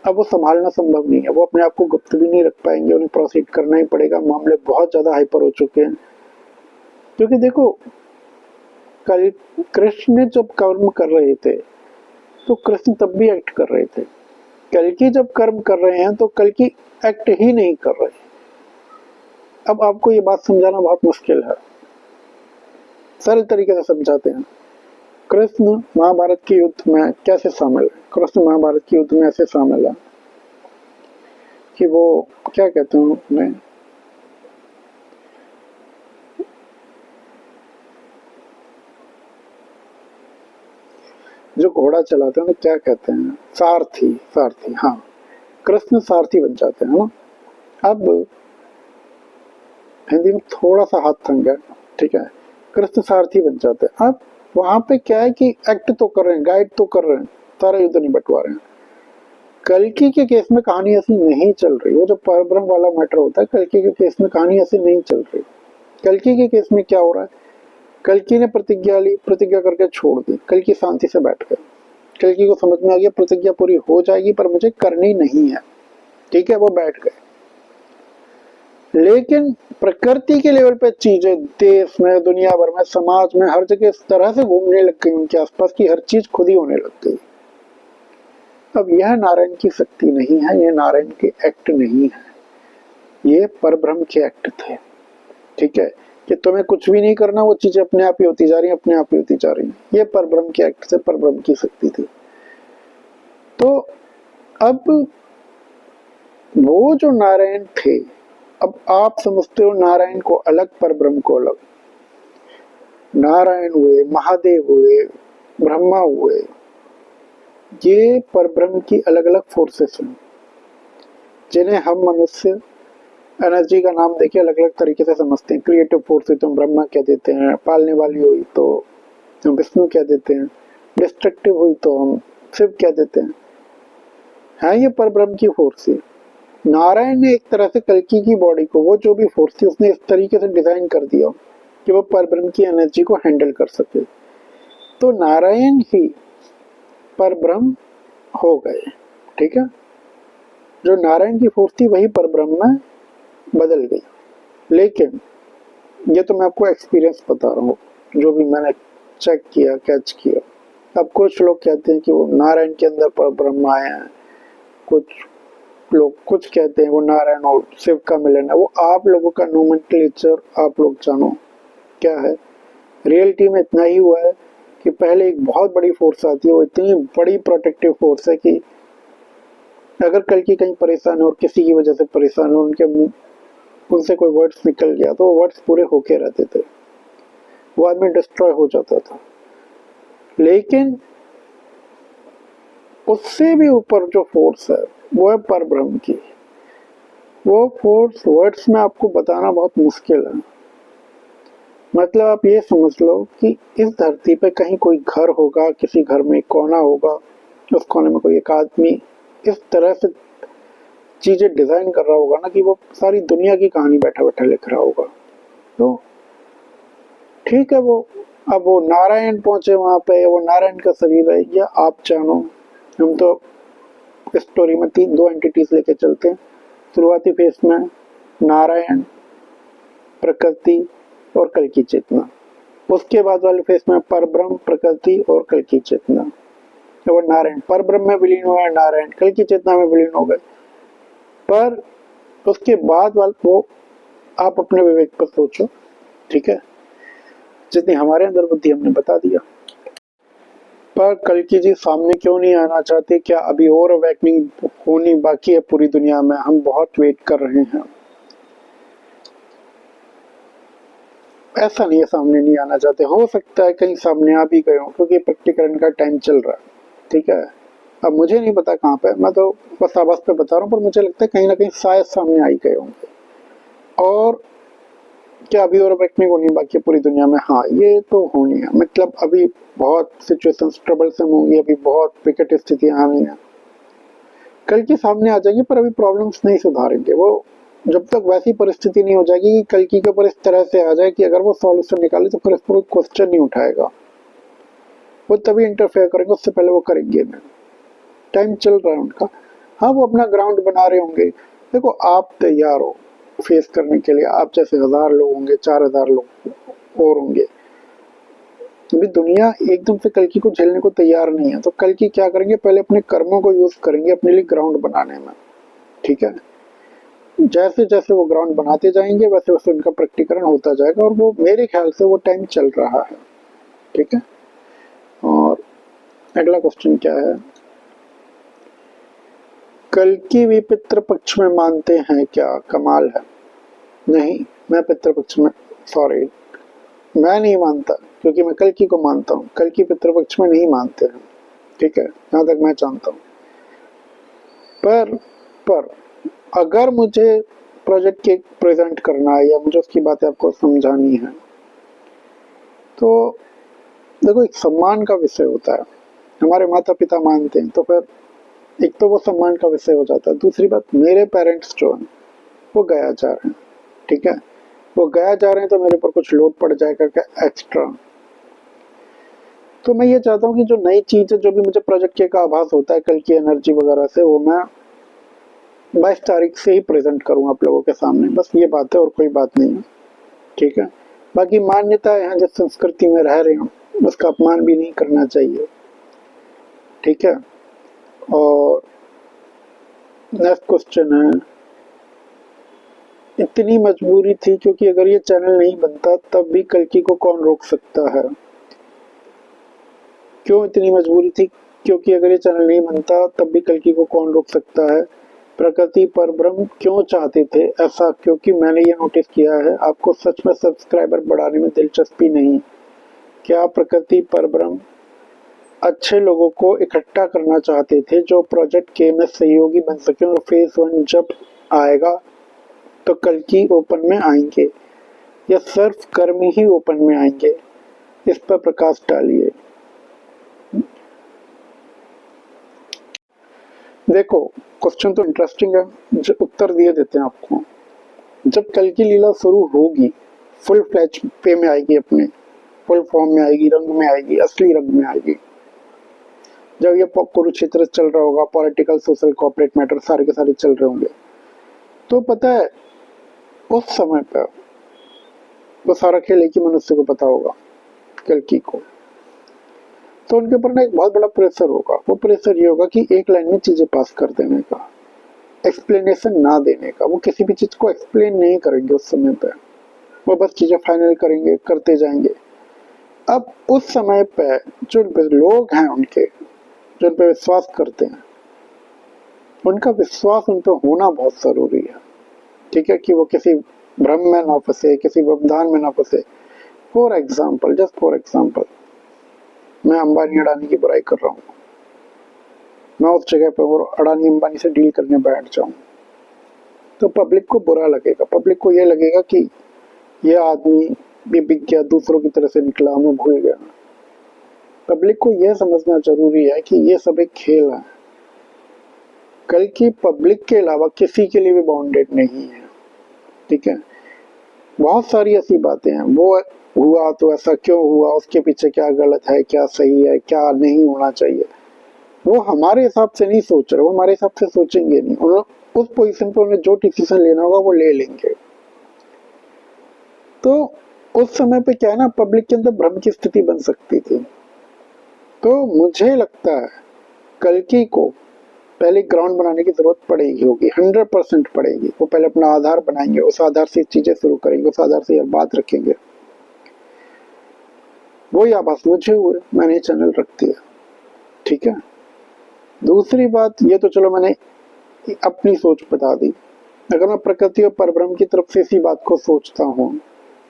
अब वो संभालना संभव नहीं है, वो अपने आप को गुप्त भी नहीं रख पाएंगे, उन्हें प्रोसीड करना ही पड़ेगा। मामले बहुत ज्यादा हाइपर हो चुके हैं, क्योंकि देखो कल कृष्ण जब कर्म कर रहे थे तो कृष्ण तब भी एक्ट कर रहे थे, कल्कि जब कर्म कर रहे हैं तो कल्कि एक्ट ही नहीं कर रहे। अब आपको ये बात समझाना बहुत मुश्किल है, सरल तरीके से समझाते हैं। कृष्ण महाभारत के युद्ध में कैसे शामिल है? कृष्ण महाभारत के युद्ध में ऐसे शामिल है कि वो क्या कहते हैं उन्हें, जो घोड़ा चलाते हैं क्या कहते हैं, सारथी, हाँ, कृष्ण सारथी बन जाते हैं ना। अब हिंदी में थोड़ा सा हाथ थम गया, ठीक है, कृष्ण सारथी बन जाते हैं। अब वहां पे क्या है कि एक्ट तो कर रहे हैं, गाइड तो कर रहे हैं, सारा युद्ध नहीं बंटवा रहे हैं। कल्कि के केस में कहानी ऐसी नहीं चल रही, वो जो परब्रह्म वाला मैटर होता है, कल्कि के केस में कहानी ऐसी नहीं चल रही। कल्कि के केस में क्या हो रहा है, कल्कि ने प्रतिज्ञा ली, प्रतिज्ञा करके छोड़ दी, कल्कि शांति से बैठ गए। कल्कि को समझ में आ गया प्रतिज्ञा पूरी हो जाएगी पर मुझे करनी नहीं है, ठीक है, वो बैठ गए। लेकिन प्रकृति के लेवल पे चीजें देश में, दुनिया भर में, समाज में, हर जगह इस तरह से घूमने लग गई उनके आसपास की हर चीज खुद ही होने लग गई। अब यह नारायण की शक्ति नहीं है, यह नारायण के एक्ट नहीं है, ये परब्रह्म के एक्ट थे। ठीक है, कि तुम्हें कुछ भी नहीं करना, वो चीजें अपने आप ही होती जा रही हैं, अपने आप ही होती जा रही हैं। ये परब्रह्म के एक्ट से परब्रह्म की शक्ति थी। तो अब वो जो नारायण थे, अब आप समझते हो नारायण को अलग, परब्रह्म को अलग। नारायण हुए, महादेव हुए, ब्रह्मा हुए, ये परब्रह्म की अलग अलग फोर्सेस हैं, जिन्हें हम मनुष्य एनर्जी का नाम देके अलग अलग तरीके से समझते हैं। क्रिएटिव फोर्स हुई तो हम ब्रह्मा कह देते हैं, पालने वाली हुई तो हम विष्णु कह देते हैं, डिस्ट्रक्टिव हुई तो हम शिव कह देते हैं। है ये परब्रह्म की फोर्स है। नारायण ने एक तरह से कल्कि की बॉडी को, वो जो भी फोर्स थी, उसने इस तरीके से डिजाइन कर दिया कि वो परब्रह्म की एनर्जी को हैंडल कर सके। तो नारायण ही परब्रह्म हो गए। ठीक है, जो नारायण की फोर्स थी वही परब्रह्म में बदल गई। लेकिन ये तो मैं आपको एक्सपीरियंस बता रहा हूँ, जो भी मैंने चेक किया, कैच किया। अब कुछ लोग कहते हैं कि वो नारायण के अंदर परब्रह्म आए हैं, कुछ लोग कुछ कहते हैं वो नारायण और शिव का मिलन है। वो आप लोगों का नोमेनक्लेचर, आप लोग जानो क्या है। रियलिटी में इतना ही हुआ है कि पहले एक बहुत बड़ी फोर्स आती है, वो इतनी बड़ी प्रोटेक्टिव फोर्स है कि अगर कल की कहीं परेशान हो और किसी की वजह से परेशान हो, उनके मुंह उनसे कोई वर्ड्स निकल गया तो वो वर्ड्स पूरे होके रहते थे, वो आदमी डिस्ट्रॉय हो जाता था। लेकिन उससे भी ऊपर जो फोर्स है वो है परब्रह्म की। वो फोर्स वर्ड्स में आपको बताना बहुत मुश्किल है। मतलब आप ये समझ लो कि इस धरती पे कहीं कोई घर होगा, किसी घर में एक कोना होगा, उस कोने में कोई एक आदमी इस तरह से चीजें डिजाइन कर रहा होगा ना कि वो सारी दुनिया की कहानी बैठा बैठा लिख रहा होगा। तो ठीक है, वो अब वो नारायण पहुंचे वहां पे, वो नारायण का शरीर है, या आप जानो। हम तो स्टोरी में दो एंटिटीज लेके चलते हैं। शुरुआती फेस में नारायण, प्रकृति और कल की चेतना। उसके बाद वाले फेस में परब्रह्म, प्रकृति और कल की चेतना। तो वो नारायण परब्रह्म में विलीन हुए, नारायण कल की चेतना में विलीन हो गए। पर उसके बाद वाले वो आप अपने विवेक पर सोचो। ठीक है, जितनी हमारे अंदर बुद्धि हमने बता दिया। पर कल्कि जी सामने क्यों नहीं आना चाहते? क्या अभी और अवेकनिंग होनी बाकी है पूरी दुनिया में? हम बहुत वेट कर रहे हैं। ऐसा नहीं है सामने नहीं आना चाहते, हो सकता है कहीं सामने आ भी गए हो, क्योंकि प्रकटीकरण का टाइम चल रहा है। ठीक है, अब मुझे नहीं पता कहाँ पे, मैं तो बस आवाज पे बता रहा हूँ, पर मुझे लगता है कहीं ना कहीं शायद सामने आ ही गए होंगे। और क्या अभी और अवेकनिंग होनी बाकी है पूरी दुनिया में? हाँ, ये तो होनी है। मतलब अभी बहुत सिचुएशन ट्रबलसम होंगी, अभी बहुत विकट स्थितियां आनी है, कल के सामने आ जाएंगे, पर अभी प्रॉब्लम्स नहीं सुधारेंगे वो जब तक वैसी परिस्थिति नहीं हो जाएगी कि कल की के ऊपर इस तरह से आ जाए कि अगर वो सॉल्यूशन निकाले तो फिर इस पर कोई क्वेश्चन नहीं उठाएगा, वो तभी इंटरफेयर करेंगे, उससे पहले वो करेंगे नहीं। टाइम चल रहा है उनका। हाँ, वो अपना ग्राउंड बना रहे होंगे। देखो, आप तैयार हो फेस करने के लिए, आप जैसे 1000 लोग होंगे, 4000 लोग और होंगे। अभी दुनिया एकदम से कल्कि को झेलने को तैयार नहीं है, तो कल्कि क्या करेंगे? पहले अपने कर्मों को यूज करेंगे अपने लिए ग्राउंड बनाने में। ठीक है, जैसे जैसे वो ग्राउंड बनाते जाएंगे वैसे वैसे उनका प्रकटीकरण होता जाएगा, और वो मेरे ख्याल से वो टाइम चल रहा है। ठीक है, और अगला क्वेश्चन क्या है? कल्कि भी पितृपक्ष में मानते हैं क्या? कमाल है। नहीं, मैं पितृपक्ष में, सॉरी, मैं नहीं मानता, क्योंकि मैं कल्कि को मानता हूँ। कल्कि पितृपक्ष में नहीं मानते हैं। ठीक है, जहां तक मैं जानता हूँ। पर अगर मुझे प्रोजेक्ट के प्रेजेंट करना है या मुझे उसकी बातें आपको समझानी है, तो देखो, एक सम्मान का विषय होता है। हमारे माता पिता मानते हैं तो फिर एक तो वो सम्मान का विषय हो जाता है। दूसरी बात, मेरे पेरेंट्स जो हैं वो गया जा रहे हैं। ठीक है, वो गया जा रहे हैं तो मेरे ऊपर कुछ लोड पड़ जाएगा क्या एक्स्ट्रा? तो मैं ये चाहता हूँ कि जो नई चीज है, जो भी मुझे प्रोजेक्ट के का आभास होता है कल की एनर्जी वगैरह से, वो मैं 22 तारीख से ही प्रेजेंट करूँ आप लोगों के सामने, बस ये बात है और कोई बात नहीं है। ठीक है, बाकी मान्यता यहाँ जिस संस्कृति में रह रहे हो उसका अपमान भी नहीं करना चाहिए। ठीक है, और नेक्स्ट क्वेश्चन है, इतनी मजबूरी थी क्योंकि अगर ये चैनल नहीं बनता तब भी कल्कि को कौन रोक सकता है? क्यों इतनी मजबूरी थी? क्योंकि अगर ये चैनल नहीं बनता तब भी कल्कि को कौन रोक सकता है? प्रकृति परब्रह्म क्यों चाहते थे ऐसा? क्योंकि मैंने ये नोटिस किया है आपको सच में सब्सक्राइबर बढ़ाने में दिलचस्पी नहीं। क्या प्रकृति परब्रह्म अच्छे लोगों को इकट्ठा करना चाहते थे जो प्रोजेक्ट के में सहयोगी बन सके और फेज 1 जब आएगा तो कल्कि ओपन में आएंगे या सिर्फ कर्म ही ओपन में आएंगे? इस पर प्रकाश डालिए। देखो, क्वेश्चन तो इंटरेस्टिंग है, जो उत्तर दिए देते हैं आपको। जब कल्कि लीला शुरू होगी, फुल फ्लैच पे में आएगी, अपने फुल फॉर्म में आएगी, रंग में आएगी, असली रंग में आएगी, जब ये कुरुक्षेत्र चल रहा होगा, पॉलिटिकल सोशल कॉर्पोरेट मैटर सारे के सारे चल रहे होंगे, तो पता है उस समय पर वो सारा खेल एक ही मनुष्य को पता होगा, कल्कि को। तो उनके ऊपर ना एक बहुत बड़ा प्रेशर होगा। वो प्रेशर ये होगा कि एक लाइन में चीजें पास कर देने का, एक्सप्लेनेशन ना देने का। वो किसी भी चीज को एक्सप्लेन नहीं करेंगे उस समय पे, वो बस चीजें फाइनल करेंगे, करते जाएंगे। अब उस समय पे जो लोग हैं उनके, जो उन पे विश्वास करते हैं, उनका विश्वास उन पे होना बहुत जरूरी है। ठीक है, कि वो किसी भ्रम में ना फंसे, किसी व्यवधान में ना फंसे। For example, just for example, मैं अंबानी अडानी की बुराई कर रहा हूँ, मैं उस जगह पर वो अडानी अंबानी से डील करने बैठ जाऊं, तो पब्लिक को बुरा लगेगा। पब्लिक को ये लगेगा कि ये आदमी भी बिक गया, दूसरों की तरह से निकला, मैं भूल गया। पब्लिक को यह समझना जरूरी है कि ये सब एक खेल है। कल की पब्लिक के अलावा किसी के लिए भी बाउंडेड नहीं है। ठीक है, बहुत सारी ऐसी बातें हैं, वो हुआ तो ऐसा क्यों हुआ, उसके पीछे क्या गलत है, क्या सही है, क्या नहीं होना चाहिए, वो हमारे हिसाब से नहीं सोच रहे, वो हमारे हिसाब से सोचेंगे नहीं। उन्होंने उस पोजीशन पर उन्हें जो डिसीजन लेना होगा वो ले लेंगे। तो उस समय पे क्या है ना, पब्लिक के अंदर भ्रम की स्थिति बन सकती थी। तो मुझे लगता है कल्कि को पहले ग्राउंड बनाने की जरूरत पड़ेगी, होगी, 100% पड़ेगी। वो पहले अपना आधार बनाएंगे, उस आधार से चीजें शुरू करेंगे, उस आधार से बात रखेंगे। वही आभास मुझे हुए, मैंने चैनल रख दिया। ठीक है, दूसरी बात ये तो चलो मैंने अपनी सोच बता दी। अगर मैं प्रकृति और परब्रह्म की तरफ से इसी बात को सोचता हूँ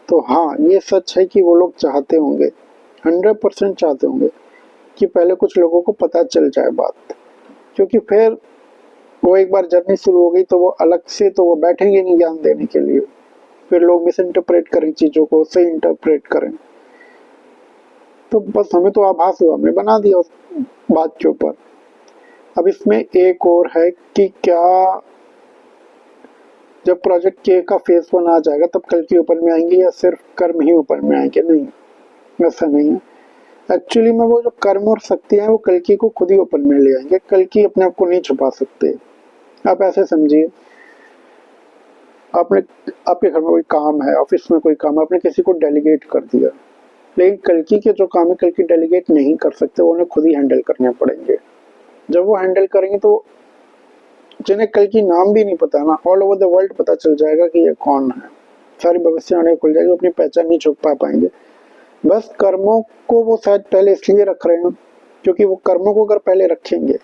तो हाँ, ये सच है कि वो लोग चाहते होंगे, 100% चाहते होंगे कि पहले कुछ लोगों को पता चल जाए बात, क्योंकि फिर वो एक बार जर्नी शुरू हो गई तो वो अलग से तो वो बैठेंगे नहीं ज्ञान देने के लिए। फिर लोग मिस इंटरप्रेट करें चीजों को, सही इंटरप्रेट करें। तो बस हमें तो आभास हुआ, हमने बना दिया उस बात के ऊपर। अब इसमें एक और है कि क्या जब प्रोजेक्ट के का फेज 1 आ जाएगा तब कल्कि ओपन में आएंगे या सिर्फ कर्म ही ओपन में आएंगे? नहीं, ऐसा नहीं है। एक्चुअली में वो जो कर्म और शक्ति है वो कल्कि को खुद ही ओपन में ले आएंगे। कल्कि अपने आप को नहीं छुपा सकते। आप ऐसे समझिए, आपने आपके घर में कोई काम है, ऑफिस में कोई काम, आपने किसी को डेलीगेट कर दिया, लेकिन कल्कि के जो काम है कल्कि डेलीगेट नहीं कर सकते, वो उन्हें खुद ही हैंडल करने पड़ेंगे। जब वो हैंडल करेंगे तो जिन्हें कल्कि नाम भी नहीं पता ना, ऑल ओवर द वर्ल्ड पता चल जाएगा कि ये कौन है। सारी भविष्यवाणी खुल जाएगी, अपनी पहचान नहीं छुपा पाएंगे। बस कर्मों को वो शायद पहले इसलिए रख रहे हैं क्योंकि वो कर्मों को अगर पहले रखेंगे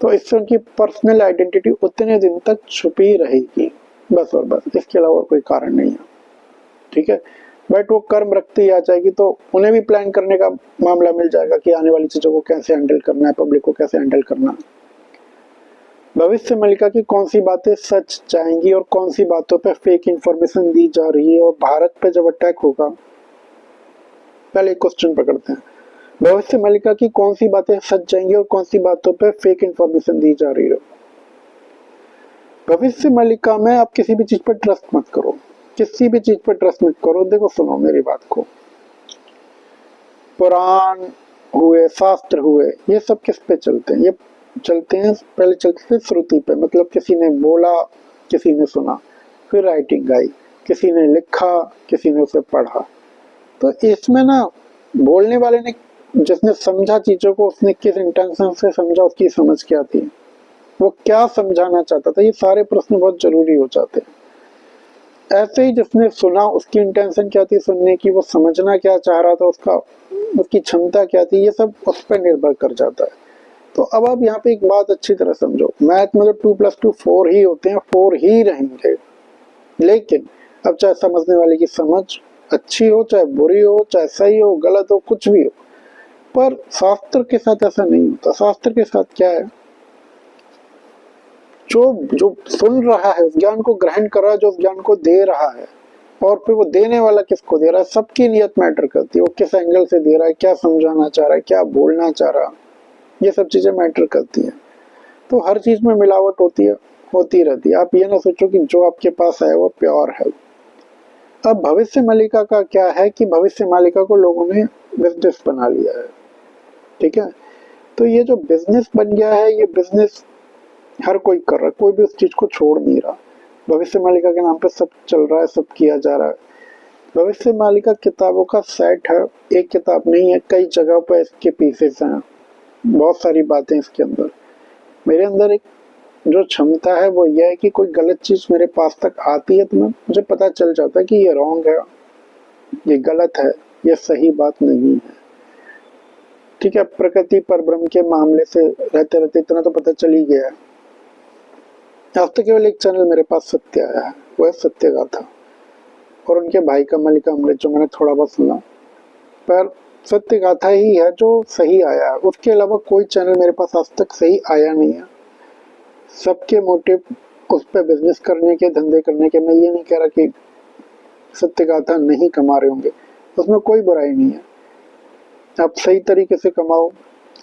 तो इससे उनकी पर्सनल आइडेंटिटी उतने दिन तक छुपी रहेगी, बस और बस, इसके अलावा कोई कारण नहीं है। ठीक है, बट वो कर्म रखते ही आ जाएगी तो उन्हें भी प्लान करने का मामला मिल जाएगा कि आने वाली चीजों को कैसे हैंडल करना है, पब्लिक को कैसे हैंडल करना है। भविष्य मलिका की कौन सी बातें सच जाएंगी और कौन सी बातों पे फेक इंफॉर्मेशन दी जा रही है, और भारत पे जब अटैक होगा, पहले एक क्वेश्चन पकड़ते हैं, भविष्य मलिका की कौन सी बातें सच जाएंगी और कौन सी बातों पे फेक इंफॉर्मेशन दी जा रही है? भविष्य मलिका में आप किसी भी चीज पर ट्रस्ट मत करो, किसी भी चीज पर ट्रस्ट मत करो। देखो सुनो मेरी बात को, पुराण हुए, शास्त्र हुए, ये सब किस पे चलते हैं? ये चलते हैं, पहले चलते थे श्रुति पे, मतलब किसी ने बोला, किसी ने सुना, फिर राइटिंग आई, किसी ने लिखा, किसी ने उसे पढ़ा। तो इसमें ना बोलने वाले ने, जिसने समझा चीजों को, उसने किस इंटेंशन से समझा, उसकी समझ क्या थी, वो क्या समझाना चाहता था, ये सारे प्रश्न बहुत जरूरी हो जाते हैं। ऐसे ही जिसने सुना, उसकी इंटेंशन क्या थी सुनने की, वो समझना क्या चाह रहा था, उसकी क्षमता क्या थी, ये सब उस पर निर्भर कर जाता है। तो अब आप यहाँ पे एक बात अच्छी तरह समझो, मैथ में तो 2+2 4 ही होते हैं, 4 ही रहेंगे। लेकिन अब चाहे समझने वाले की समझ अच्छी हो, चाहे बुरी हो, चाहे सही हो, गलत हो, कुछ भी हो, पर शास्त्र के साथ ऐसा नहीं होता। शास्त्र के साथ क्या है, जो जो सुन रहा है उस ज्ञान को ग्रहण कर रहा है, जो उस ज्ञान को दे रहा है, और फिर वो देने वाला किसको दे रहा है, सबकी नियत मैटर करती है। वो किस एंगल से दे रहा है, क्या समझाना चाह रहा है, क्या बोलना चाह रहा है, ये सब चीजें मैटर करती हैं। तो हर चीज में मिलावट होती है, होती रहती है। आप ये ना सोचो कि जो आपके पास है वो प्योर है। अब भविष्य मालिका का क्या है कि भविष्य मालिका को लोगों ने बिजनेस बना लिया है, ठीक है। तो ये जो बिजनेस बन गया है, ये बिजनेस हर कोई कर रहा है, कोई भी उस चीज को छोड़ नहीं रहा। भविष्य मालिका के नाम पे सब चल रहा है, सब किया जा रहा है। भविष्य मालिका किताबों का सेट है, एक किताब नहीं है, कई जगह पर इसके पीसेस हैं, बहुत सारी बातें इसके अंदर। मेरे अंदर एक जो क्षमता है वो यह है कि कोई गलत चीज मेरे पास तक आती है तो मुझे पता चल जाता है कि ये रॉन्ग है, ये गलत है, ये सही बात नहीं है, ठीक है। प्रकृति पर ब्रह्म के मामले से रहते रहते इतना तो पता चल ही गया है। अब तो केवल एक चैनल मेरे पास सत्य आया है, वो है सत्य गाथा, और उनके भाई का मलिका अमृत, जो मैंने थोड़ा बहुत सुना, पर सत्य गाथा ही है जो सही आया है। उसके अलावा कोई चैनल मेरे पास आज तक सही आया नहीं है। सबके मोटिव उस पर बिजनेस करने के, धंधे करने के। मैं ये नहीं कह रहा कि सत्य गाथा नहीं कमा रहे होंगे, उसमें कोई बुराई नहीं है। आप सही तरीके से कमाओ,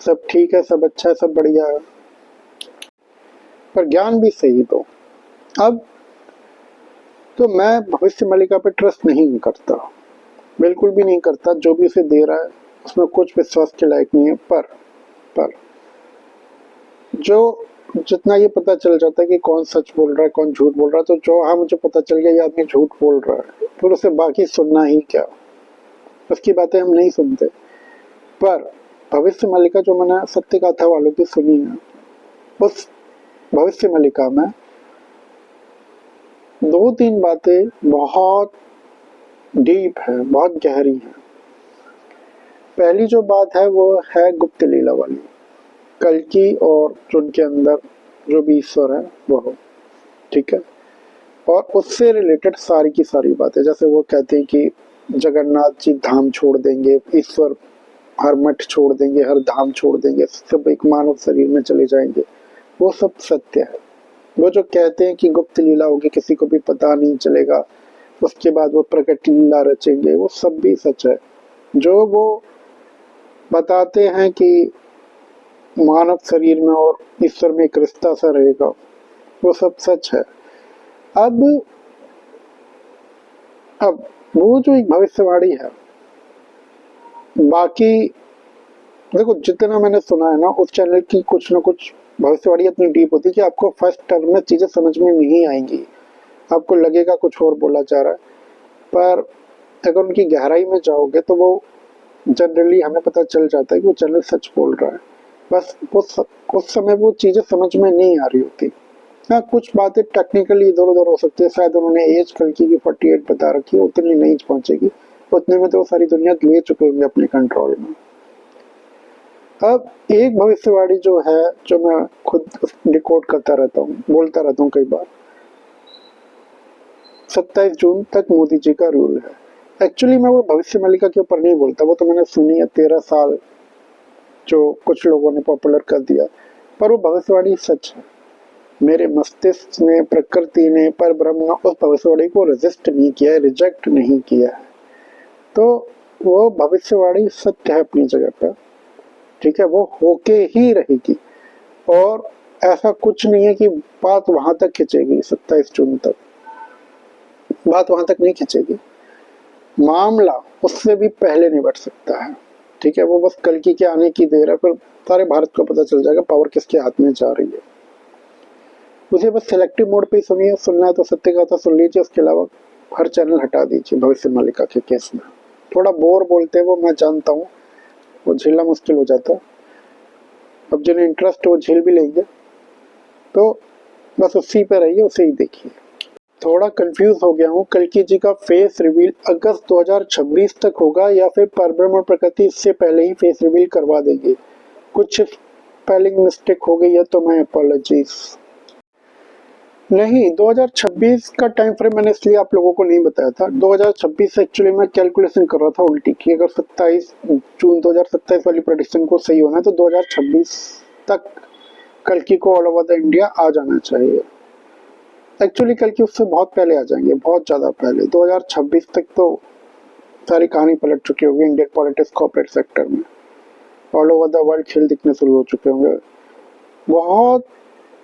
सब ठीक है, सब अच्छा है, सब बढ़िया है, पर ज्ञान भी सही दो। अब तो मैं भविष्य मालिका पे ट्रस्ट नहीं करता, बिल्कुल भी नहीं करता। जो भी उसे दे रहा है उसमें कुछ विश्वास के लायक नहीं है। पर जो जितना ये पता चल जाता है कि कौन सच बोल रहा है, कौन झूठ बोल रहा है, तो जो हाँ मुझे पता चल गया ये आदमी झूठ बोल रहा है, फिर उसे बाकी सुनना ही क्या, उसकी बातें हम नहीं सुनते। पर भविष्य मालिका जो मैंने सत्य गाथा वालों की सुनी है, उस भविष्य मालिका में 2-3 बातें बहुत डीप है, बहुत गहरी है। पहली जो बात है वो है गुप्त लीला वाली, कल की, और जो उनके अंदर जो भी ईश्वर है वो हो, ठीक है। और उससे रिलेटेड सारी की सारी बातें, जैसे वो कहते हैं कि जगन्नाथ जी धाम छोड़ देंगे, ईश्वर हर मठ छोड़ देंगे, हर धाम छोड़ देंगे, सब एक मानव शरीर में चले जाएंगे, वो सब सत्य है। वो जो कहते हैं कि गुप्त लीला होगी, किसी को भी पता नहीं चलेगा, उसके बाद वो प्रकट लीला रचेंगे, वो सब भी सच है। जो वो बताते हैं कि मानव शरीर में और ईश्वर में एक रिश्ता सा रहेगा, वो सब सच है। अब वो जो एक भविष्यवाणी है, बाकी देखो जितना मैंने सुना है ना, उस चैनल की कुछ ना कुछ भविष्यवाणी इतनी डीप होती है कि आपको फर्स्ट टर्म में चीजें समझ में नहीं आएंगी, आपको लगेगा कुछ और बोला जा रहा है। पर अगर उनकी गहराई में जाओगे तो वो जनरली हमें पता चल जाता है कि वो चैनल सच बोल रहा है। बस उस समय वो चीजें समझ में नहीं आ रही होती। हाँ, कुछ बातें टेक्निकली इधर उधर हो सकती है, शायद उन्होंने एज कल्कि की 48 बता रखी है, उतनी नहीं पहुंचेगी, उतने में तो सारी दुनिया ले चुके होंगे अपने कंट्रोल में। अब एक भविष्यवाणी जो है, जो मैं खुद डिकोड करता रहता हूँ, बोलता रहता हूँ कई बार, 27 जून तक मोदी जी का रूल है। एक्चुअली मैं वो भविष्य मालिका के ऊपर नहीं बोलता, वो तो मैंने सुनी है 13 साल, जो कुछ लोगों ने पॉपुलर कर दिया, पर वो भविष्यवाणी सच है। मेरे मस्तिष्क ने, प्रकृति ने, पर ब्रह्म ने उस भविष्यवाणी को रेजिस्ट नहीं किया है, रिजेक्ट नहीं किया है। तो वो भविष्यवाणी सत्य है अपनी जगह पर, ठीक है, वो होके ही रहेगी। और ऐसा कुछ नहीं है कि बात वहां तक खिंचेगी, 27 जून तक बात वहां तक नहीं खिंचेगी। मामला उससे भी पहले निबट सकता है, ठीक है, वो बस कल्कि के आने की देर है, फिर सारे भारत को पता चल जाएगा पावर किसके हाथ में जा रही है। उसे बस सिलेक्टिव मोड पे ही सुनिए, सुनना है तो सत्य गाथा सुन लीजिए, उसके अलावा हर चैनल हटा दीजिए भविष्य मालिका के केस में। थोड़ा बोर बोलते हैं वो, मैं जानता हूँ, वो झेलना मुश्किल हो जाता है। अब जिन्हें इंटरेस्ट है वो झेल भी लेंगे, तो बस उसी पे रहिए, उसे ही देखिए। थोड़ा कंफ्यूज हो गया हूँ, कल्कि जी का फेस रिवील अगस्त 2026 तक होगा या फिर परब्रह्म और प्रकृति इससे पहले ही फेस रिवील करवा देंगे। कुछ स्पेलिंग मिस्टेक हो गई है तो मैं अपोलॉजीज। नहीं, 2026 का टाइम फ्रेम मैंने इसलिए आप लोगों को नहीं बताया था। 2026 एक्चुअली मैं कैलकुलेशन कर रहा था उल्टी की, अगर 27 जून 2027 वाली प्रेडिक्शन को सही होना है तो 2026 तक कल्कि को ऑल ओवर द इंडिया आ जाना चाहिए। एक्चुअली कल्कि उससे बहुत पहले आ जाएंगे, बहुत ज़्यादा पहले। 2026 तक तो सारी कहानी पलट चुकी होगी इंडियन पॉलिटिक्स कॉर्पोरेट सेक्टर में, ऑल ओवर द वर्ल्ड खेल दिखने शुरू हो चुके होंगे, बहुत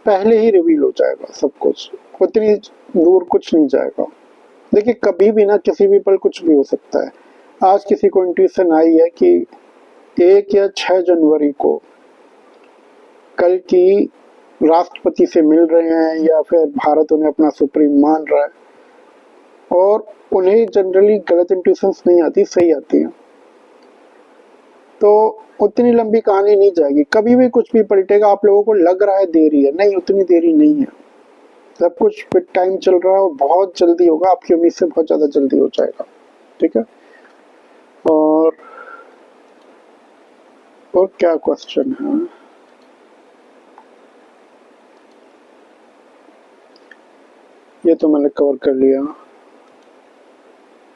पहले ही रिवील हो जाएगा सब कुछ, उतनी दूर कुछ नहीं जाएगा। देखिए कभी भी ना, किसी भी पल कुछ भी हो सकता है। आज किसी को इंट्यूशन आई है कि 1 या 6 जनवरी को कल की राष्ट्रपति से मिल रहे हैं या फिर भारत उन्हें अपना सुप्रीम मान रहा है, और उन्हें जनरली गलत इंट्यूशंस नहीं आती, सही आती है, तो उतनी लंबी कहानी नहीं जाएगी। कभी भी कुछ भी पलटेगा, आप लोगों को लग रहा है देरी है, नहीं उतनी देरी नहीं है, सब कुछ विद टाइम चल रहा है और बहुत जल्दी होगा, आपकी उम्मीद से बहुत ज़्यादा जल्दी हो जाएगा। ठीक है, और क्या क्वेश्चन है? ये तो मैंने कवर कर लिया।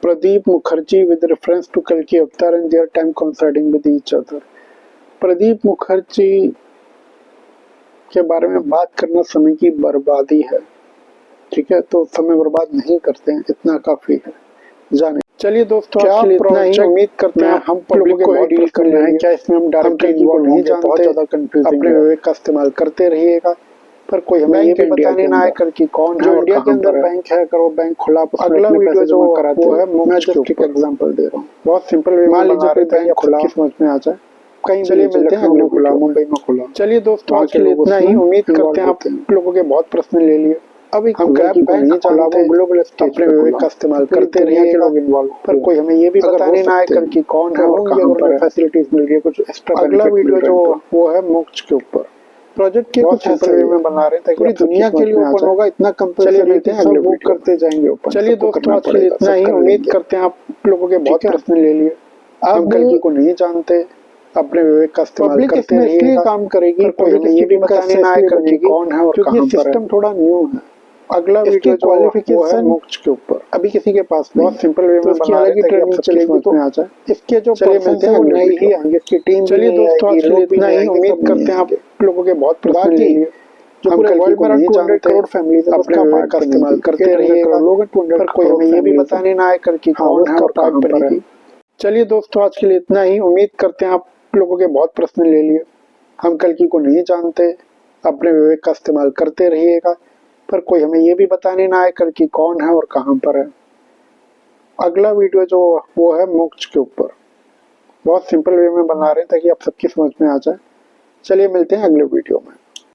Pradeep Mukherjee with reference to कल्कि avatar and their time coinciding with each other. Pradeep Mukherjee के बारे में बात करना समय की बर्बादी है। ठीक है, तो समय बर्बाद नहीं करते हैं, इतना काफी है, जाने। चलिए दोस्तों, क्या इतना ही उम्मीद करते हैं हम पब्लिक को डील कर रहे हैं, क्या इसमें हम डायरेक्टली इन्वॉल्व नहीं जानते, बहुत ज्यादा कंफ्यूजिंग, अपने विवेक का इस्तेमाल करते रहिएगा, पर कोई हमें ये भी बताने ना आए कर कि कौन है, इंडिया के अंदर बैंक है, अगर वो बैंक खुला, अगला वीडियो जो वो है, मैं जस्ट एक एग्जांपल दे रहा हूँ, बहुत सिंपल वे, मान लीजिए कोई बैंक खुला, समझ में आ जाए, कहीं चलिए मिलते हैं, अगले खुला, मुंबई में खुला। चलिए दोस्तों, आज के लिए इतना ही, उम्मीद करते हैं आप लोगों के बहुत प्रश्न ले लिए। अभी हम बैंक नहीं जानते, ग्लोबल अपने विवेक का इस्तेमाल करते रहिए, लोग इन्वॉल्व, पर कोई हमें ये भी बताने ना आए कर कि कौन है और कहां पर फैसिलिटीज मिल रही है, कुछ एक्स्ट्रा। अगला वीडियो जो वो है मोक्ष के ऊपर, प्रोजेक्ट के कुछ सिंपल वे में बना रहे थे, पूरी दुनिया के लिए ओपन होगा, इतना कंपलसरी सब बुक करते जाएंगे ओपन। चलिए दोस्तों, आज के लिए इतना ही, उम्मीद करते हैं आप लोगों के बहुत प्रश्न ले लिए। हम कल्कि को नहीं जानते, अपने विवेक का इस्तेमाल करते रहिए, इसलिए काम करेगी, कोई हमें ये भी बताने ना आए कर कि कौन है और कहां पर है, सिस्टम थोड़ा न्यू है। अगला वीडियो क्वालिफिकेशन मोक्ष के ऊपर, अभी किसी के पास बहुत सिंपल वे में बना रहे थे, ट्रेनिंग चलेगी तो आ जाए, इसके जो पर्सन है वो नई ही आएंगे, इसकी टीम। चलिए दोस्तों, आज के लिए इतना ही, उम्मीद करते हैं आप लोगों के बहुत प्रश्न ले लिए, जो पूरे वर्ल्ड में 200 करोड़ फैमिलीज अपने विवेक का इस्तेमाल करते रहिएगा, पर कोई हमें ये भी बताने ना आए कर कि कौन है और कहां पर है। चलिए दोस्तों, आज के लिए इतना ही, उम्मीद करते हैं आप लोगों के बहुत प्रश्न ले लिए। हम कल्कि को नहीं जानते, अपने विवेक का इस्तेमाल करते रहिएगा, पर कोई हमें ये भी बताने ना आए कर कि कौन है और कहां पर है। अगला वीडियो जो वो है मोक्ष के ऊपर, बहुत सिंपल वे में बना रहे हैं ताकि आप सबकी समझ में आ जाए। चलिए मिलते हैं अगले वीडियो में।